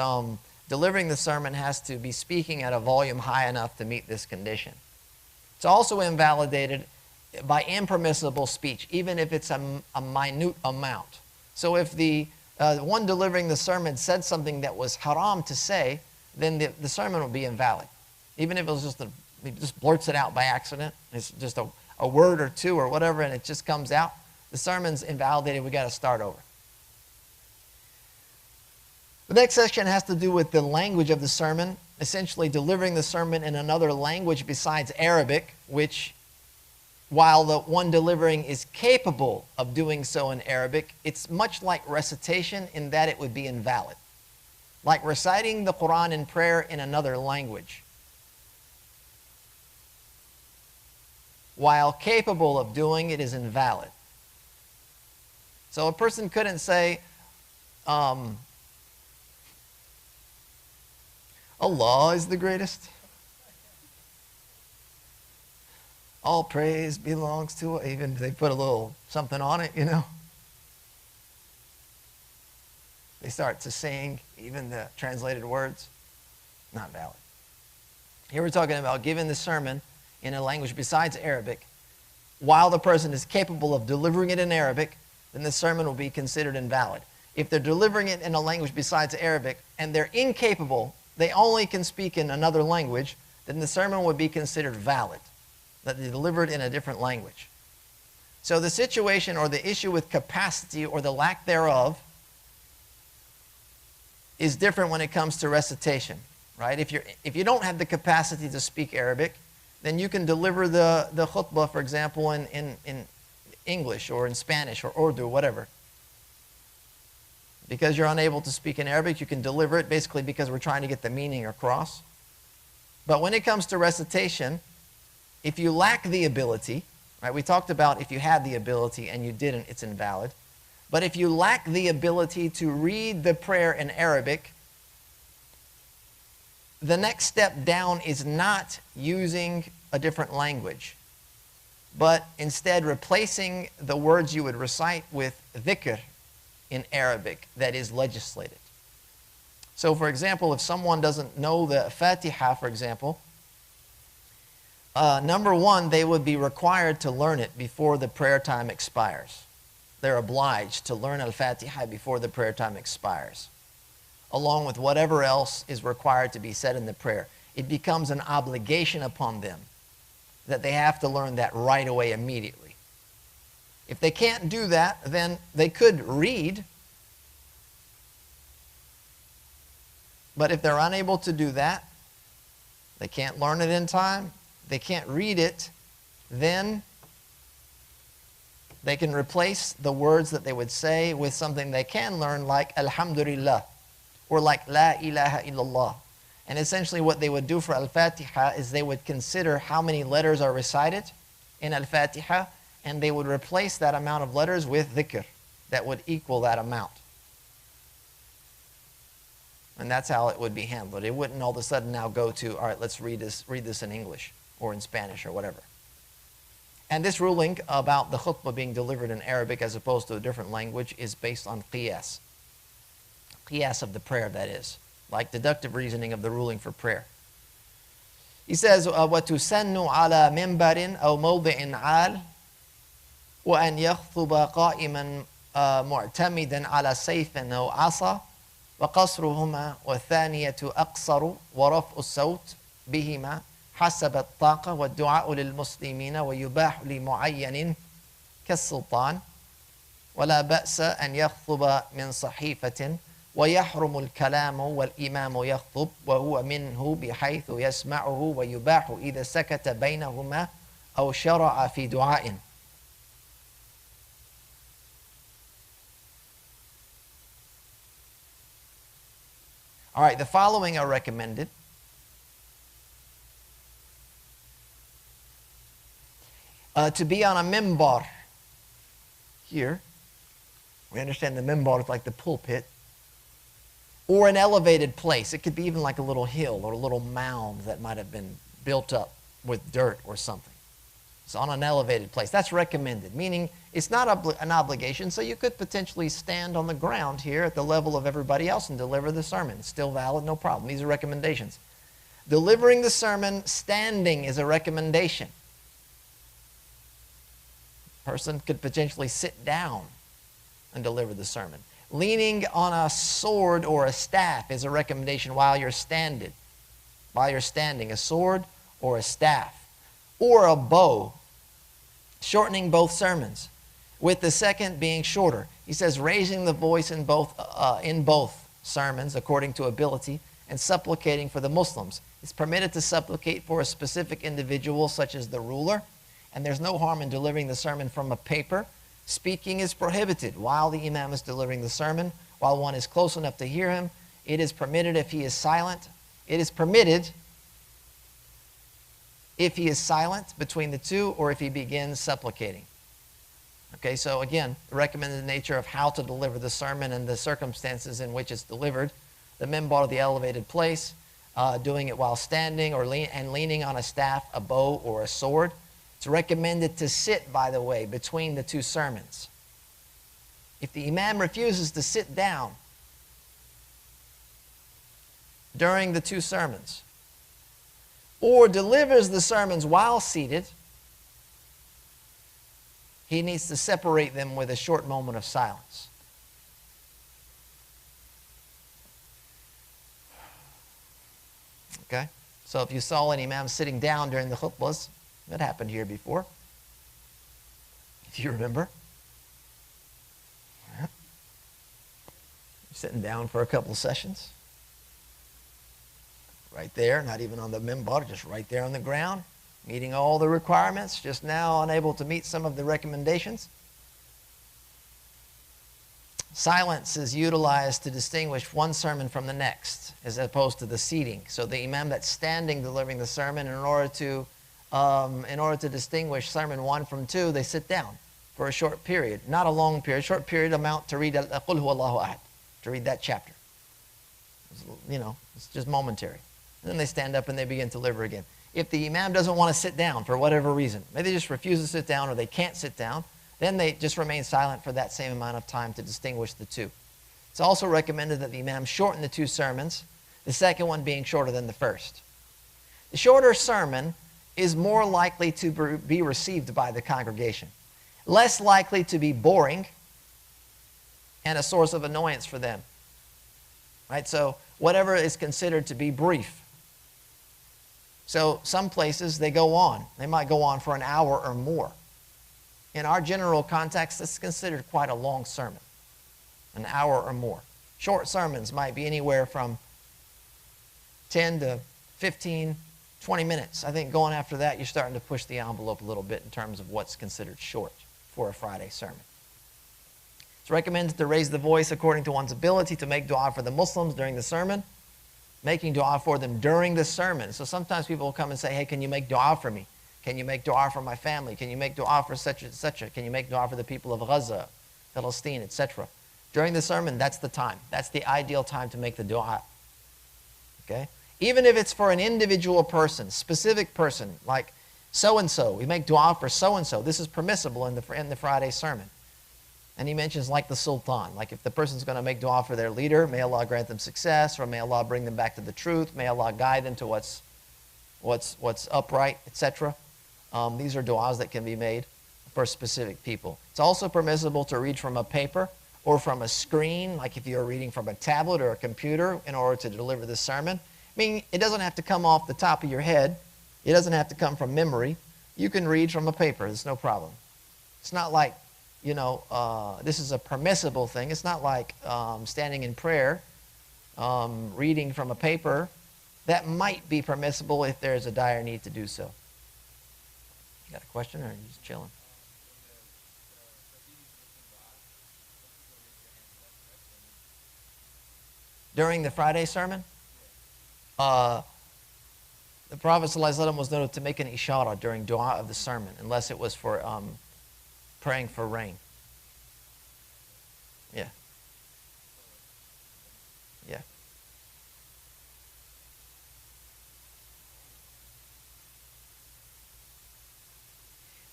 delivering the sermon has to be speaking at a volume high enough to meet this condition. It's also invalidated by impermissible speech, even if it's a minute amount. So if the one delivering the sermon said something that was haram to say, then the sermon will be invalid. Even if it was he just blurts it out by accident, it's just a word or two or whatever, and it just comes out, the sermon's invalidated. We got to start over. The next section has to do with the language of the sermon, essentially delivering the sermon in another language besides Arabic, which, while the one delivering is capable of doing so in Arabic, it's much like recitation in that it would be invalid. Like reciting the Quran in prayer in another language. While capable of doing it is invalid. So a person couldn't say, Allah is the greatest. All praise belongs to, even if they put a little something on it, you know. They start to sing even the translated words. Not valid. Here we're talking about giving the sermon in a language besides Arabic. While the person is capable of delivering it in Arabic, then the sermon will be considered invalid. If they're delivering it in a language besides Arabic and they're incapable, they only can speak in another language, then the sermon would be considered valid, that they delivered in a different language. So the situation or the issue with capacity or the lack thereof is different when it comes to recitation, right? If you don't have the capacity to speak Arabic, then you can deliver the khutbah, for example, in English or in Spanish or Urdu, whatever. Because you're unable to speak in Arabic, you can deliver it basically because we're trying to get the meaning across. But when it comes to recitation, if you lack the ability, right? We talked about if you had the ability and you didn't, it's invalid. But if you lack the ability to read the prayer in Arabic, the next step down is not using a different language, but instead replacing the words you would recite with dhikr in Arabic that is legislated. So for example, if someone doesn't know the Fatiha, for example, number one, they would be required to learn it before the prayer time expires. They're obliged to learn al-Fatiha before the prayer time expires, along with whatever else is required to be said in the prayer. It becomes an obligation upon them that they have to learn that right away, immediately. If they can't do that, then they could read. But if they're unable to do that, they can't learn it in time, they can't read it, then they can replace the words that they would say with something they can learn, like Alhamdulillah, or like La ilaha illallah. And essentially what they would do for Al-Fatiha is they would consider how many letters are recited in Al-Fatiha, and they would replace that amount of letters with dhikr that would equal that amount. And that's how it would be handled. It wouldn't all of a sudden now go to, all right, let's read this in English or in Spanish or whatever. And this ruling about the khutbah being delivered in Arabic as opposed to a different language is based on qiyas. Qiyas of the prayer, that is, like deductive reasoning of the ruling for prayer. He says, وَتُسَنُّ عَلَى مِنْبَرٍ أَوْ مَوْضِعٍ عَالٍ وأن يخطب قائما معتمدا على سيف أو عصا وقصرهما والثانية أقصر ورفع الصوت بهما حسب الطاقة والدعاء للمسلمين ويباح لمعين كالسلطان ولا بأس أن يخطب من صحيفة ويحرم الكلام والإمام يخطب وهو منه بحيث يسمعه ويباح إذا سكت بينهما أو شرع في دعاء. All right, the following are recommended. To be on a mimbar. Here, we understand the mimbar is like the pulpit. Or an elevated place. It could be even like a little hill or a little mound that might have been built up with dirt or something. It's on an elevated place. That's recommended, meaning it's not an obligation, so you could potentially stand on the ground here at the level of everybody else and deliver the sermon. It's still valid, no problem. These are recommendations. Delivering the sermon standing is a recommendation. A person could potentially sit down and deliver the sermon. Leaning on a sword or a staff is a recommendation while you're standing. While you're standing, a sword or a staff. Or a bow, shortening both sermons, with the second being shorter. He says raising the voice in both sermons according to ability and supplicating for the Muslims. It's permitted to supplicate for a specific individual such as the ruler, and there's no harm in delivering the sermon from a paper. Speaking is prohibited while the imam is delivering the sermon, while one is close enough to hear him. It is permitted if he is silent. It is permitted if he is silent between the two or if he begins supplicating. Okay, so again, the recommended nature of how to deliver the sermon and the circumstances in which it's delivered. The mimbar, the elevated place, doing it while standing or leaning on a staff, a bow, or a sword. It's recommended to sit, by the way, between the two sermons. If the imam refuses to sit down, during the two sermons, or delivers the sermons while seated, he needs to separate them with a short moment of silence. Okay? So if you saw an imam sitting down during the khutbahs, that happened here before, if you remember. You're sitting down for a couple of sessions. Right there, not even on the minbar, just right there on the ground, meeting all the requirements, just now unable to meet some of the recommendations. Silence is utilized to distinguish one sermon from the next, as opposed to the seating. So the imam that's standing delivering the sermon, in order to distinguish sermon 1 from 2, they sit down for a short period, not a long period. Short period amount to read Qul Huwallahu Ahad, to read that chapter. You know, it's just momentary. And then they stand up and they begin to deliver again. If the imam doesn't want to sit down for whatever reason, maybe they just refuse to sit down or they can't sit down, then they just remain silent for that same amount of time to distinguish the two. It's also recommended that the imam shorten the two sermons, the second one being shorter than the first. The shorter sermon is more likely to be received by the congregation, less likely to be boring and a source of annoyance for them. Right? So whatever is considered to be brief. So some places they go on. They might go on for an hour or more. In our general context, this is considered quite a long sermon, an hour or more. Short sermons might be anywhere from 10 to 15, 20 minutes. I think going after that, you're starting to push the envelope a little bit in terms of what's considered short for a Friday sermon. It's recommended to raise the voice according to one's ability to make dua for the Muslims during the sermon, making dua for them during the sermon. So sometimes people will come and say, hey, can you make dua for me? Can you make dua for my family? Can you make dua for such and such? Can you make dua for the people of Gaza, Palestine, etc.? During the sermon, that's the time. That's the ideal time to make the dua. Okay? Even if it's for an individual person, specific person, like so-and-so, we make dua for so-and-so. This is permissible in the Friday sermon. And he mentions like the sultan, like if the person's going to make dua for their leader, may Allah grant them success, or may Allah bring them back to the truth, may Allah guide them to what's upright, etc. These are duas that can be made for specific people. It's also permissible to read from a paper or from a screen, like if you're reading from a tablet or a computer in order to deliver the sermon. I mean, it doesn't have to come off the top of your head. It doesn't have to come from memory. You can read from a paper. There's no problem. It's not like, you know, this is a permissible thing. It's not like standing in prayer, reading from a paper. That might be permissible if there's a dire need to do so. You got a question, or are you just chilling? During the Friday sermon, the Prophet ﷺ was noted to make an ishara during dua of the sermon, unless it was for praying for rain. Yeah. Yeah.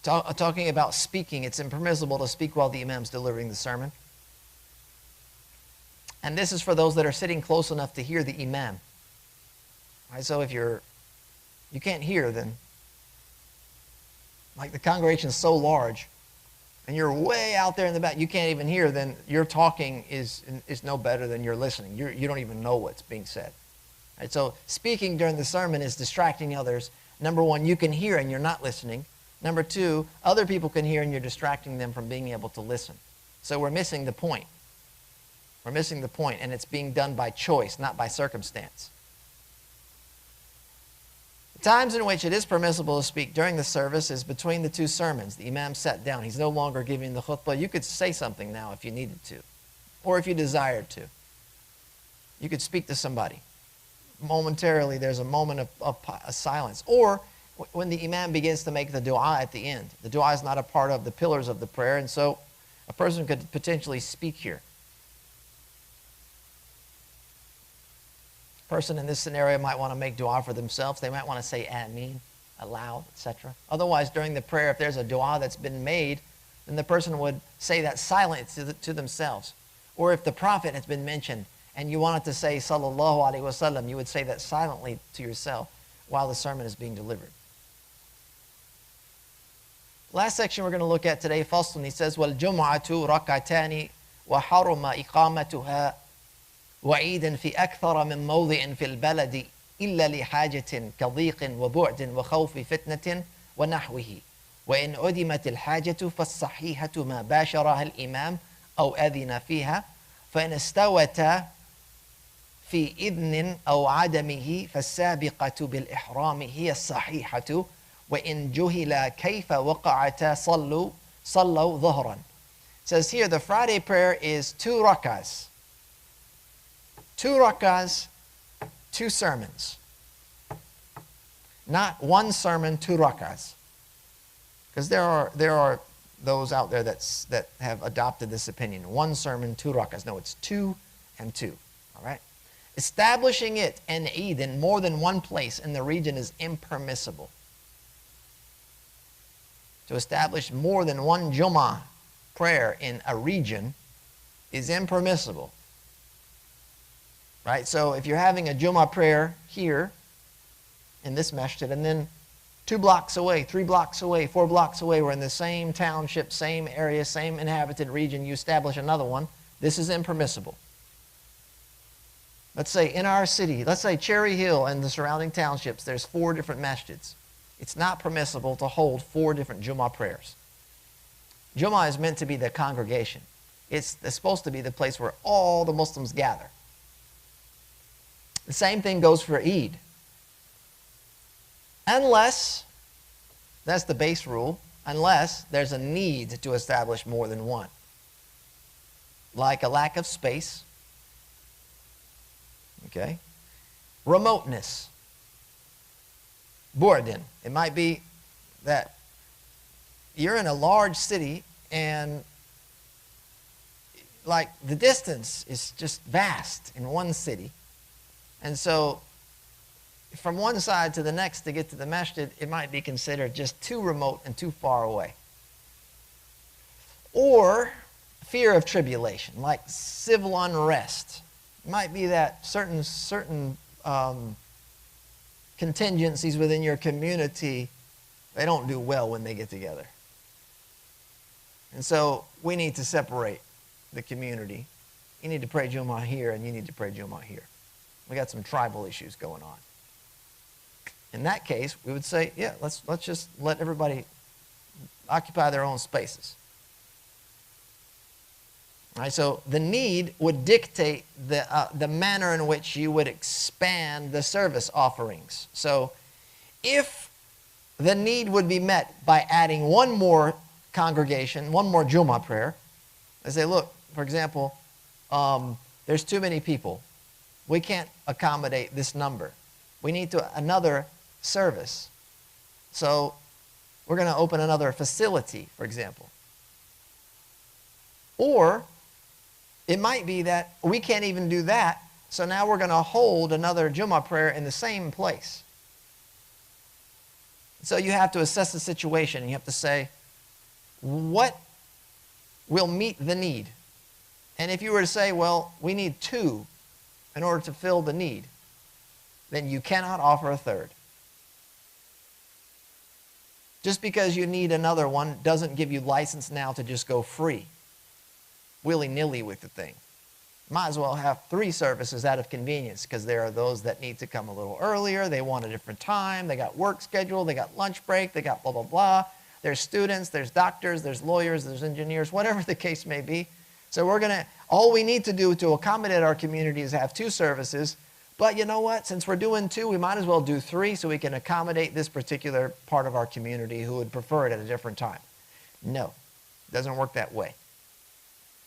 Talking about speaking, it's impermissible to speak while the imam's delivering the sermon. And this is for those that are sitting close enough to hear the imam. Right? So if you can't hear, then like the congregation is so large and you're way out there in the back, you can't even hear, then your talking is no better than your listening. You don't even know what's being said. Right? So speaking during the sermon is distracting others. Number one, you can hear and you're not listening. Number two, other people can hear and you're distracting them from being able to listen. So we're missing the point. We're missing the point, and it's being done by choice, not by circumstance. The times in which it is permissible to speak during the service is between the two sermons. The imam sat down. He's no longer giving the khutbah. You could say something now if you needed to, or if you desired to. You could speak to somebody. Momentarily, there's a moment of silence. Or when the imam begins to make the dua at the end. The dua is not a part of the pillars of the prayer, and so a person could potentially speak here. A person in this scenario might want to make dua for themselves. They might want to say Ameen aloud, etc. Otherwise, during the prayer, if there's a dua that's been made, then the person would say that silently to themselves. Or if the Prophet has been mentioned and you wanted to say sallallahu alaihi wasallam, you would say that silently to yourself while the sermon is being delivered. Last section we're going to look at today, Faslun, he says, وَالْجُمْعَةُ رَكَعْتَانِ وَحَرُمَ إِقَامَتُهَا وَعِيدٍ فِي أَكْثَرَ مِنْ مَوْضِعٍ فِي الْبَلَدِ إِلَّا لِحَاجَةٍ كَضِيقٍ وَبُعْدٍ وَخَوْفِ فِتْنَةٍ وَنَحْوِهِ وإن عدمت الحاجة فالصحيحة ما باشرها الإمام أو أذن فيها فإن استوتا في إذن أو عدمه فالسابقة بالإحرام هي الصحيحة وإن جهل كيف وقعتا صلوا ظهرا. It says here the Friday prayer is 2 rakahs. 2 rakahs, 2 sermons. Not 1 sermon, 2 rakahs. Because there are those out there that have adopted this opinion. 1 sermon, 2 rakahs. No, it's 2 and 2. All right? Establishing it in Eid in more than 1 place in the region is impermissible. To establish more than 1 Jumu'ah prayer in a region is impermissible. Right? So if you're having a Jumu'ah prayer here in this masjid, and then 2 blocks away, 3 blocks away, 4 blocks away, we're in the same township, same area, same inhabited region, you establish another one, this is impermissible. Let's say in our city, let's say Cherry Hill and the surrounding townships, there's 4 different masjids. It's not permissible to hold 4 different Jumu'ah prayers. Jumu'ah is meant to be the congregation. It's supposed to be the place where all the Muslims gather. The same thing goes for Eid. Unless, that's the base rule, unless there's a need to establish more than 1. Like a lack of space, okay? Remoteness, bu'din. It might be that you're in a large city and like the distance is just vast in one city. And so from one side to the next to get to the masjid, it might be considered just too remote and too far away. Or fear of tribulation, like civil unrest. It might be that certain contingencies within your community, they don't do well when they get together. And so we need to separate the community. You need to pray Jumu'ah here and you need to pray Jumu'ah here. We got some tribal issues going on. In that case, we would say, yeah, let's just let everybody occupy their own spaces. All right, so the need would dictate the manner in which you would expand the service offerings. So if the need would be met by adding 1 more congregation, 1 more Jumu'ah prayer, they say, look, for example, there's too many people. We can't accommodate this number. We need another service. So we're going to open another facility, for example. Or it might be that we can't even do that, so now we're going to hold another Jumu'ah prayer in the same place. So you have to assess the situation. You have to say, what will meet the need? And if you were to say, well, we need 2 in order to fill the need, then you cannot offer a 3rd. Just because you need another one doesn't give you license now to just go free, willy-nilly with the thing. Might as well have 3 services out of convenience, because there are those that need to come a little earlier, they want a different time, they got work schedule, they got lunch break, they got blah, blah, blah. There's students, there's doctors, there's lawyers, there's engineers, whatever the case may be. So all we need to do to accommodate our community is have 2 services. But you know what? Since we're doing 2, we might as well do 3 so we can accommodate this particular part of our community who would prefer it at a different time. No, it doesn't work that way.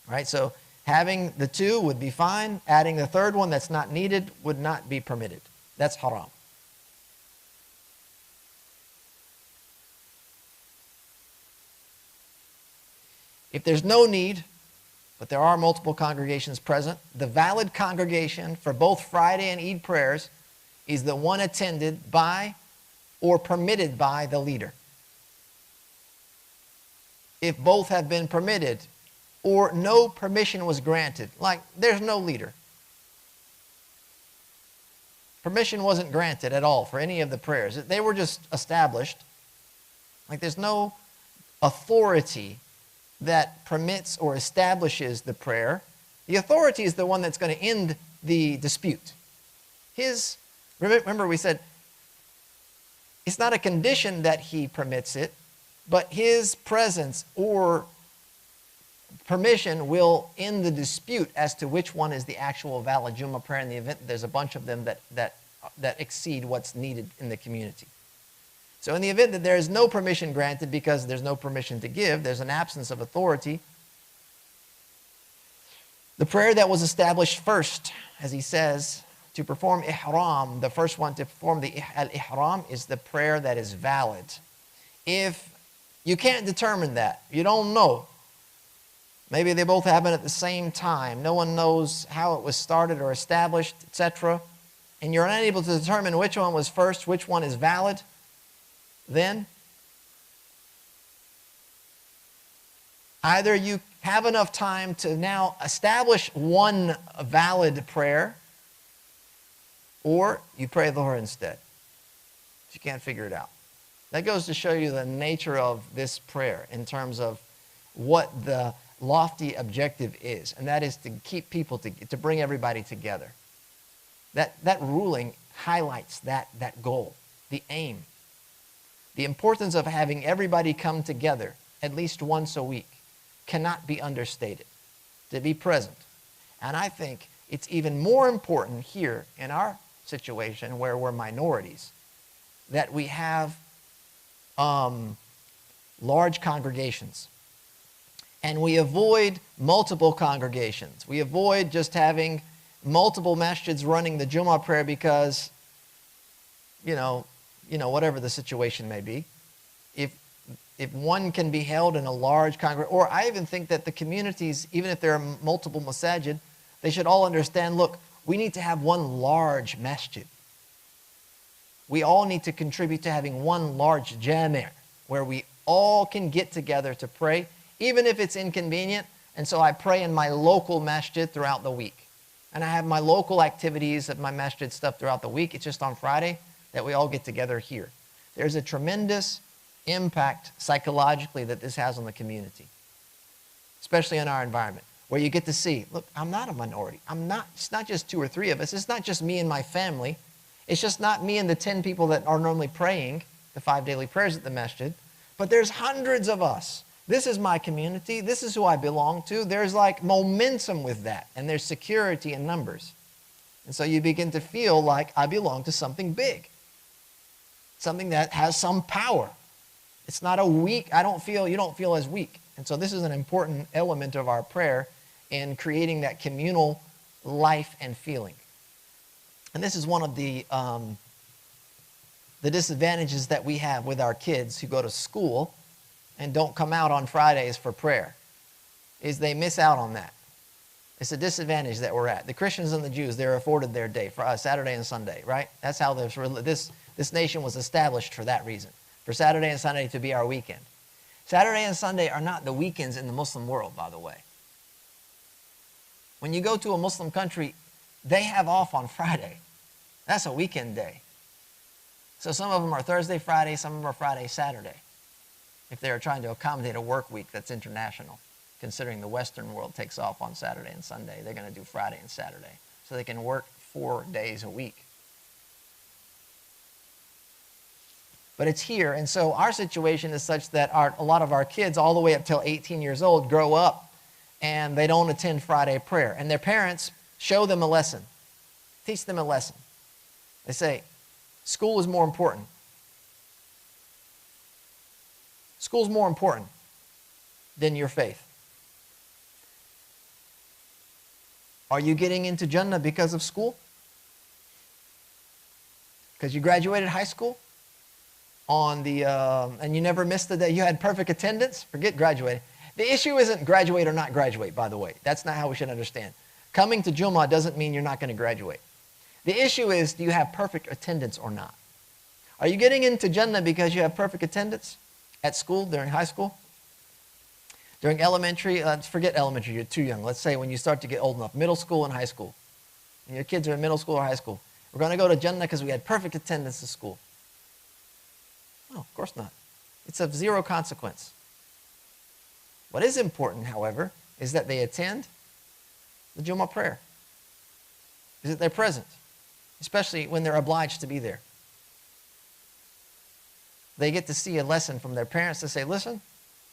All right, so having the 2 would be fine. Adding the 3rd one that's not needed would not be permitted. That's haram. If there's no need, but there are multiple congregations present, the valid congregation for both Friday and Eid prayers is the one attended by or permitted by the leader. If both have been permitted or no permission was granted, like there's no leader, Permission wasn't granted at all for any of the prayers. They were just established. Like there's no authority that permits or establishes the prayer. The authority is the one that's going to end the dispute. Remember we said, it's not a condition that he permits it, but his presence or permission will end the dispute as to which one is the actual valid Jumu'ah prayer in the event that there's a bunch of them that exceed what's needed in the community. So in the event that there is no permission granted because there's no permission to give, there's an absence of authority, the prayer that was established first, as he says, to perform ihram, the first one to perform the al-ihram is the prayer that is valid. If you can't determine that, you don't know, maybe they both happen at the same time, no one knows how it was started or established, etc., and you're unable to determine which one was first, which one is valid, then either you have enough time to now establish one valid prayer, or you pray Dhuhr instead, if you can't figure it out. That goes to show you the nature of this prayer in terms of what the lofty objective is, and that is to keep people, to bring everybody together. That ruling highlights that goal, the aim. The importance of having everybody come together at least once a week cannot be understated, to be present. And I think it's even more important here in our situation where we're minorities, that we have large congregations. And we avoid multiple congregations. We avoid just having multiple masjids running the Jumu'ah prayer because, whatever the situation may be. If one can be held in a large congregation, or I even think that the communities, even if there are multiple masajid, they should all understand, look, we need to have one large masjid. We all need to contribute to having one large jami' where we all can get together to pray, even if it's inconvenient. And so I pray in my local masjid throughout the week. And I have my local activities of my masjid stuff throughout the week. It's just on Friday that we all get together here. There's a tremendous impact psychologically that this has on the community, especially in our environment, where you get to see, look, I'm not a minority. It's not just 2 or 3 of us. It's not just me and my family. It's just not me and the 10 people that are normally praying the 5 daily prayers at the masjid, but there's hundreds of us. This is my community. This is who I belong to. There's like momentum with that, and there's security in numbers. And so you begin to feel like I belong to something big, something that has some power. It's not a weak, you don't feel as weak. And so this is an important element of our prayer in creating that communal life and feeling. And this is one of the disadvantages that we have with our kids who go to school and don't come out on Fridays for prayer, is they miss out on that. It's a disadvantage that we're at. The Christians and the Jews, they're afforded their day, for Saturday and Sunday, right? That's how this nation was established, for that reason, for Saturday and Sunday to be our weekend. Saturday and Sunday are not the weekends in the Muslim world, by the way. When you go to a Muslim country, they have off on Friday. That's a weekend day. So some of them are Thursday, Friday, some of them are Friday, Saturday. If they're trying to accommodate a work week that's international, considering the Western world takes off on Saturday and Sunday, they're going to do Friday and Saturday. So they can work 4 days a week. But it's here, and so our situation is such that a lot of our kids, all the way up till 18 years old, grow up and they don't attend Friday prayer. And their parents show them a lesson, teach them a lesson. They say, school is more important. School's more important than your faith. Are you getting into Jannah because of school? Because you graduated high school? And you never missed the day, you had perfect attendance? Forget graduating. The issue isn't graduate or not graduate, by the way. That's not how we should understand. Coming to Jumu'ah doesn't mean you're not going to graduate. The issue is, do you have perfect attendance or not? Are you getting into Jannah because you have perfect attendance at school, during high school? During elementary, forget elementary, you're too young. Let's say when you start to get old enough, middle school and high school. And your kids are in middle school or high school. We're going to go to Jannah because we had perfect attendance at school. No, of course not. It's of zero consequence. What is important, however, is that they attend the Jumu'ah prayer. Is that they're present, especially when they're obliged to be there. They get to see a lesson from their parents to say, listen,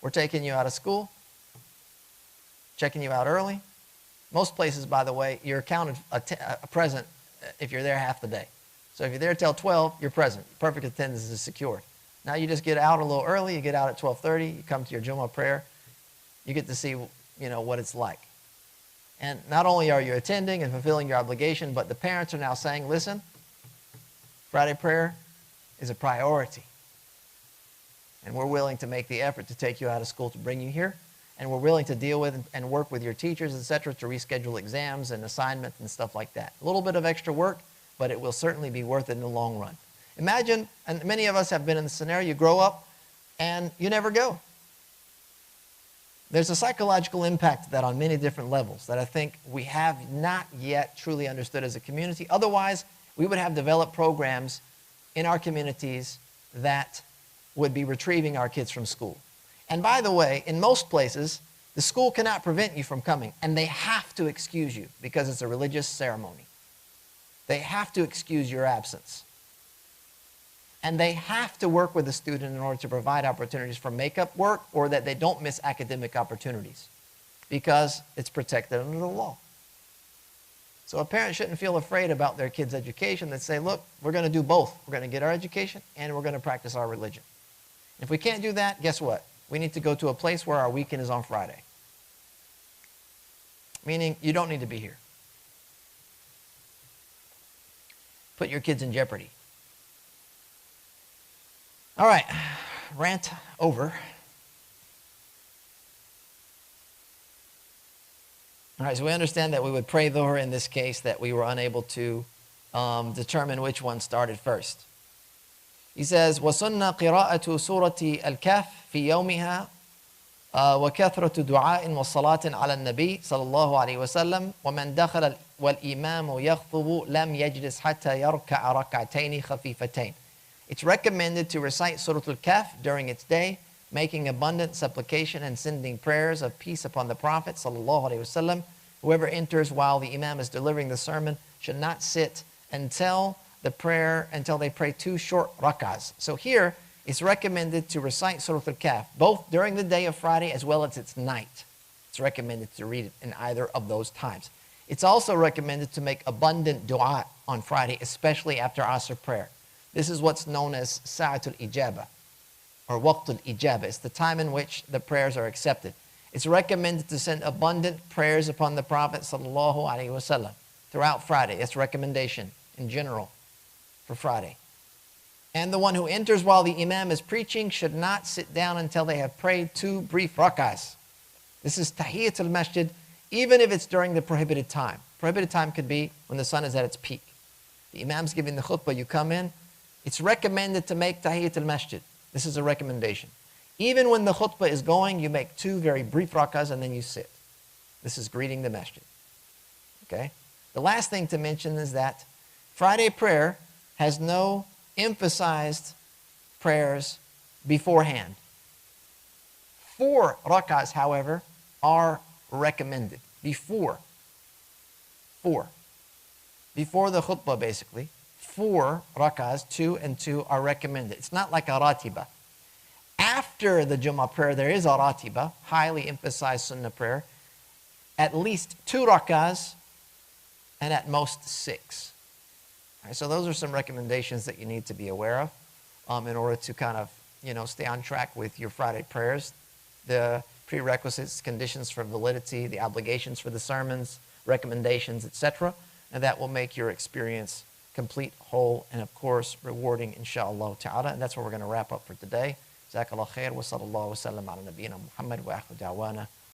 we're taking you out of school, checking you out early. Most places, by the way, you're counted present if you're there half the day. So if you're there till 12, you're present. Perfect attendance is secured. Now you just get out a little early. You get out at 12:30. You come to your Jumu'ah prayer. You get to see, what it's like. And not only are you attending and fulfilling your obligation, but the parents are now saying, listen, Friday prayer is a priority. And we're willing to make the effort to take you out of school to bring you here. And we're willing to deal with and work with your teachers, etc., to reschedule exams and assignments and stuff like that. A little bit of extra work, but it will certainly be worth it in the long run. Imagine, and many of us have been in the scenario, you grow up and you never go. There's a psychological impact to that on many different levels that I think we have not yet truly understood as a community. Otherwise, we would have developed programs in our communities that would be retrieving our kids from school. And by the way, in most places, the school cannot prevent you from coming, and they have to excuse you because it's a religious ceremony. They have to excuse your absence. And they have to work with the student in order to provide opportunities for makeup work or that they don't miss academic opportunities because it's protected under the law. So a parent shouldn't feel afraid about their kid's education. They say, look, we're going to do both. We're going to get our education and we're going to practice our religion. If we can't do that, guess what? We need to go to a place where our weekend is on Friday. Meaning you don't need to be here. Put your kids in jeopardy. All right, rant over. All right, so we understand that we would pray Dhuhr in this case, that we were unable to determine which one started first. He says, وَسُنَّ قِرَاءَةُ سُورَةِ al-Kahf فِي يَوْمِهَا وَكَثْرَةُ دُعَاءٍ وَصَلَاةٍ عَلَى النَّبِيِّ صلى الله عليه وسلم ومن دخل والإمام يخطب لم يجلس حتى يركع ركعتين خفيفتين. It's recommended to recite Sūrat al-Kahf during its day, making abundant supplication and sending prayers of peace upon the Prophet sallallahu alaihi wasallam. Whoever enters while the Imam is delivering the sermon should not sit until they pray 2 short rak'ahs. So here, it's recommended to recite Sūrat al-Kahf, both during the day of Friday as well as its night. It's recommended to read it in either of those times. It's also recommended to make abundant dua on Friday, especially after Asr prayer. This is what's known as Sa'at al-Ijaba, or Waqt al-Ijaba. It's the time in which the prayers are accepted. It's recommended to send abundant prayers upon the Prophet sallallahu alaihi wasallam throughout Friday. It's a recommendation in general for Friday. And the one who enters while the Imam is preaching should not sit down until they have prayed 2 brief rak'ahs. This is Tahiyyat al-Masjid, even if it's during the prohibited time. Prohibited time could be when the sun is at its peak. The Imam's giving the khutbah, you come in. It's recommended to make Tahiyyat al-Masjid. This is a recommendation. Even when the khutbah is going, you make 2 very brief rak'ahs and then you sit. This is greeting the masjid. Okay? The last thing to mention is that Friday prayer has no emphasized prayers beforehand. 4 rak'ahs, however, are recommended. Before the khutbah, basically. 4 rak'ahs, 2 and 2, are recommended. It's not like a ratiba. After the Jumu'ah prayer, there is a ratiba, highly emphasized sunnah prayer, at least 2 rak'ahs, and at most 6. All right, so those are some recommendations that you need to be aware of in order to kind of, stay on track with your Friday prayers. The prerequisites, conditions for validity, the obligations for the sermons, recommendations, etc. And that will make your experience complete, whole, and of course, rewarding, inshaAllah ta'ala. And that's where we're going to wrap up for today. Jazakallah khair wa sallallahu wa sallam ala nabiyyina Muhammad wa akhiru da'wana.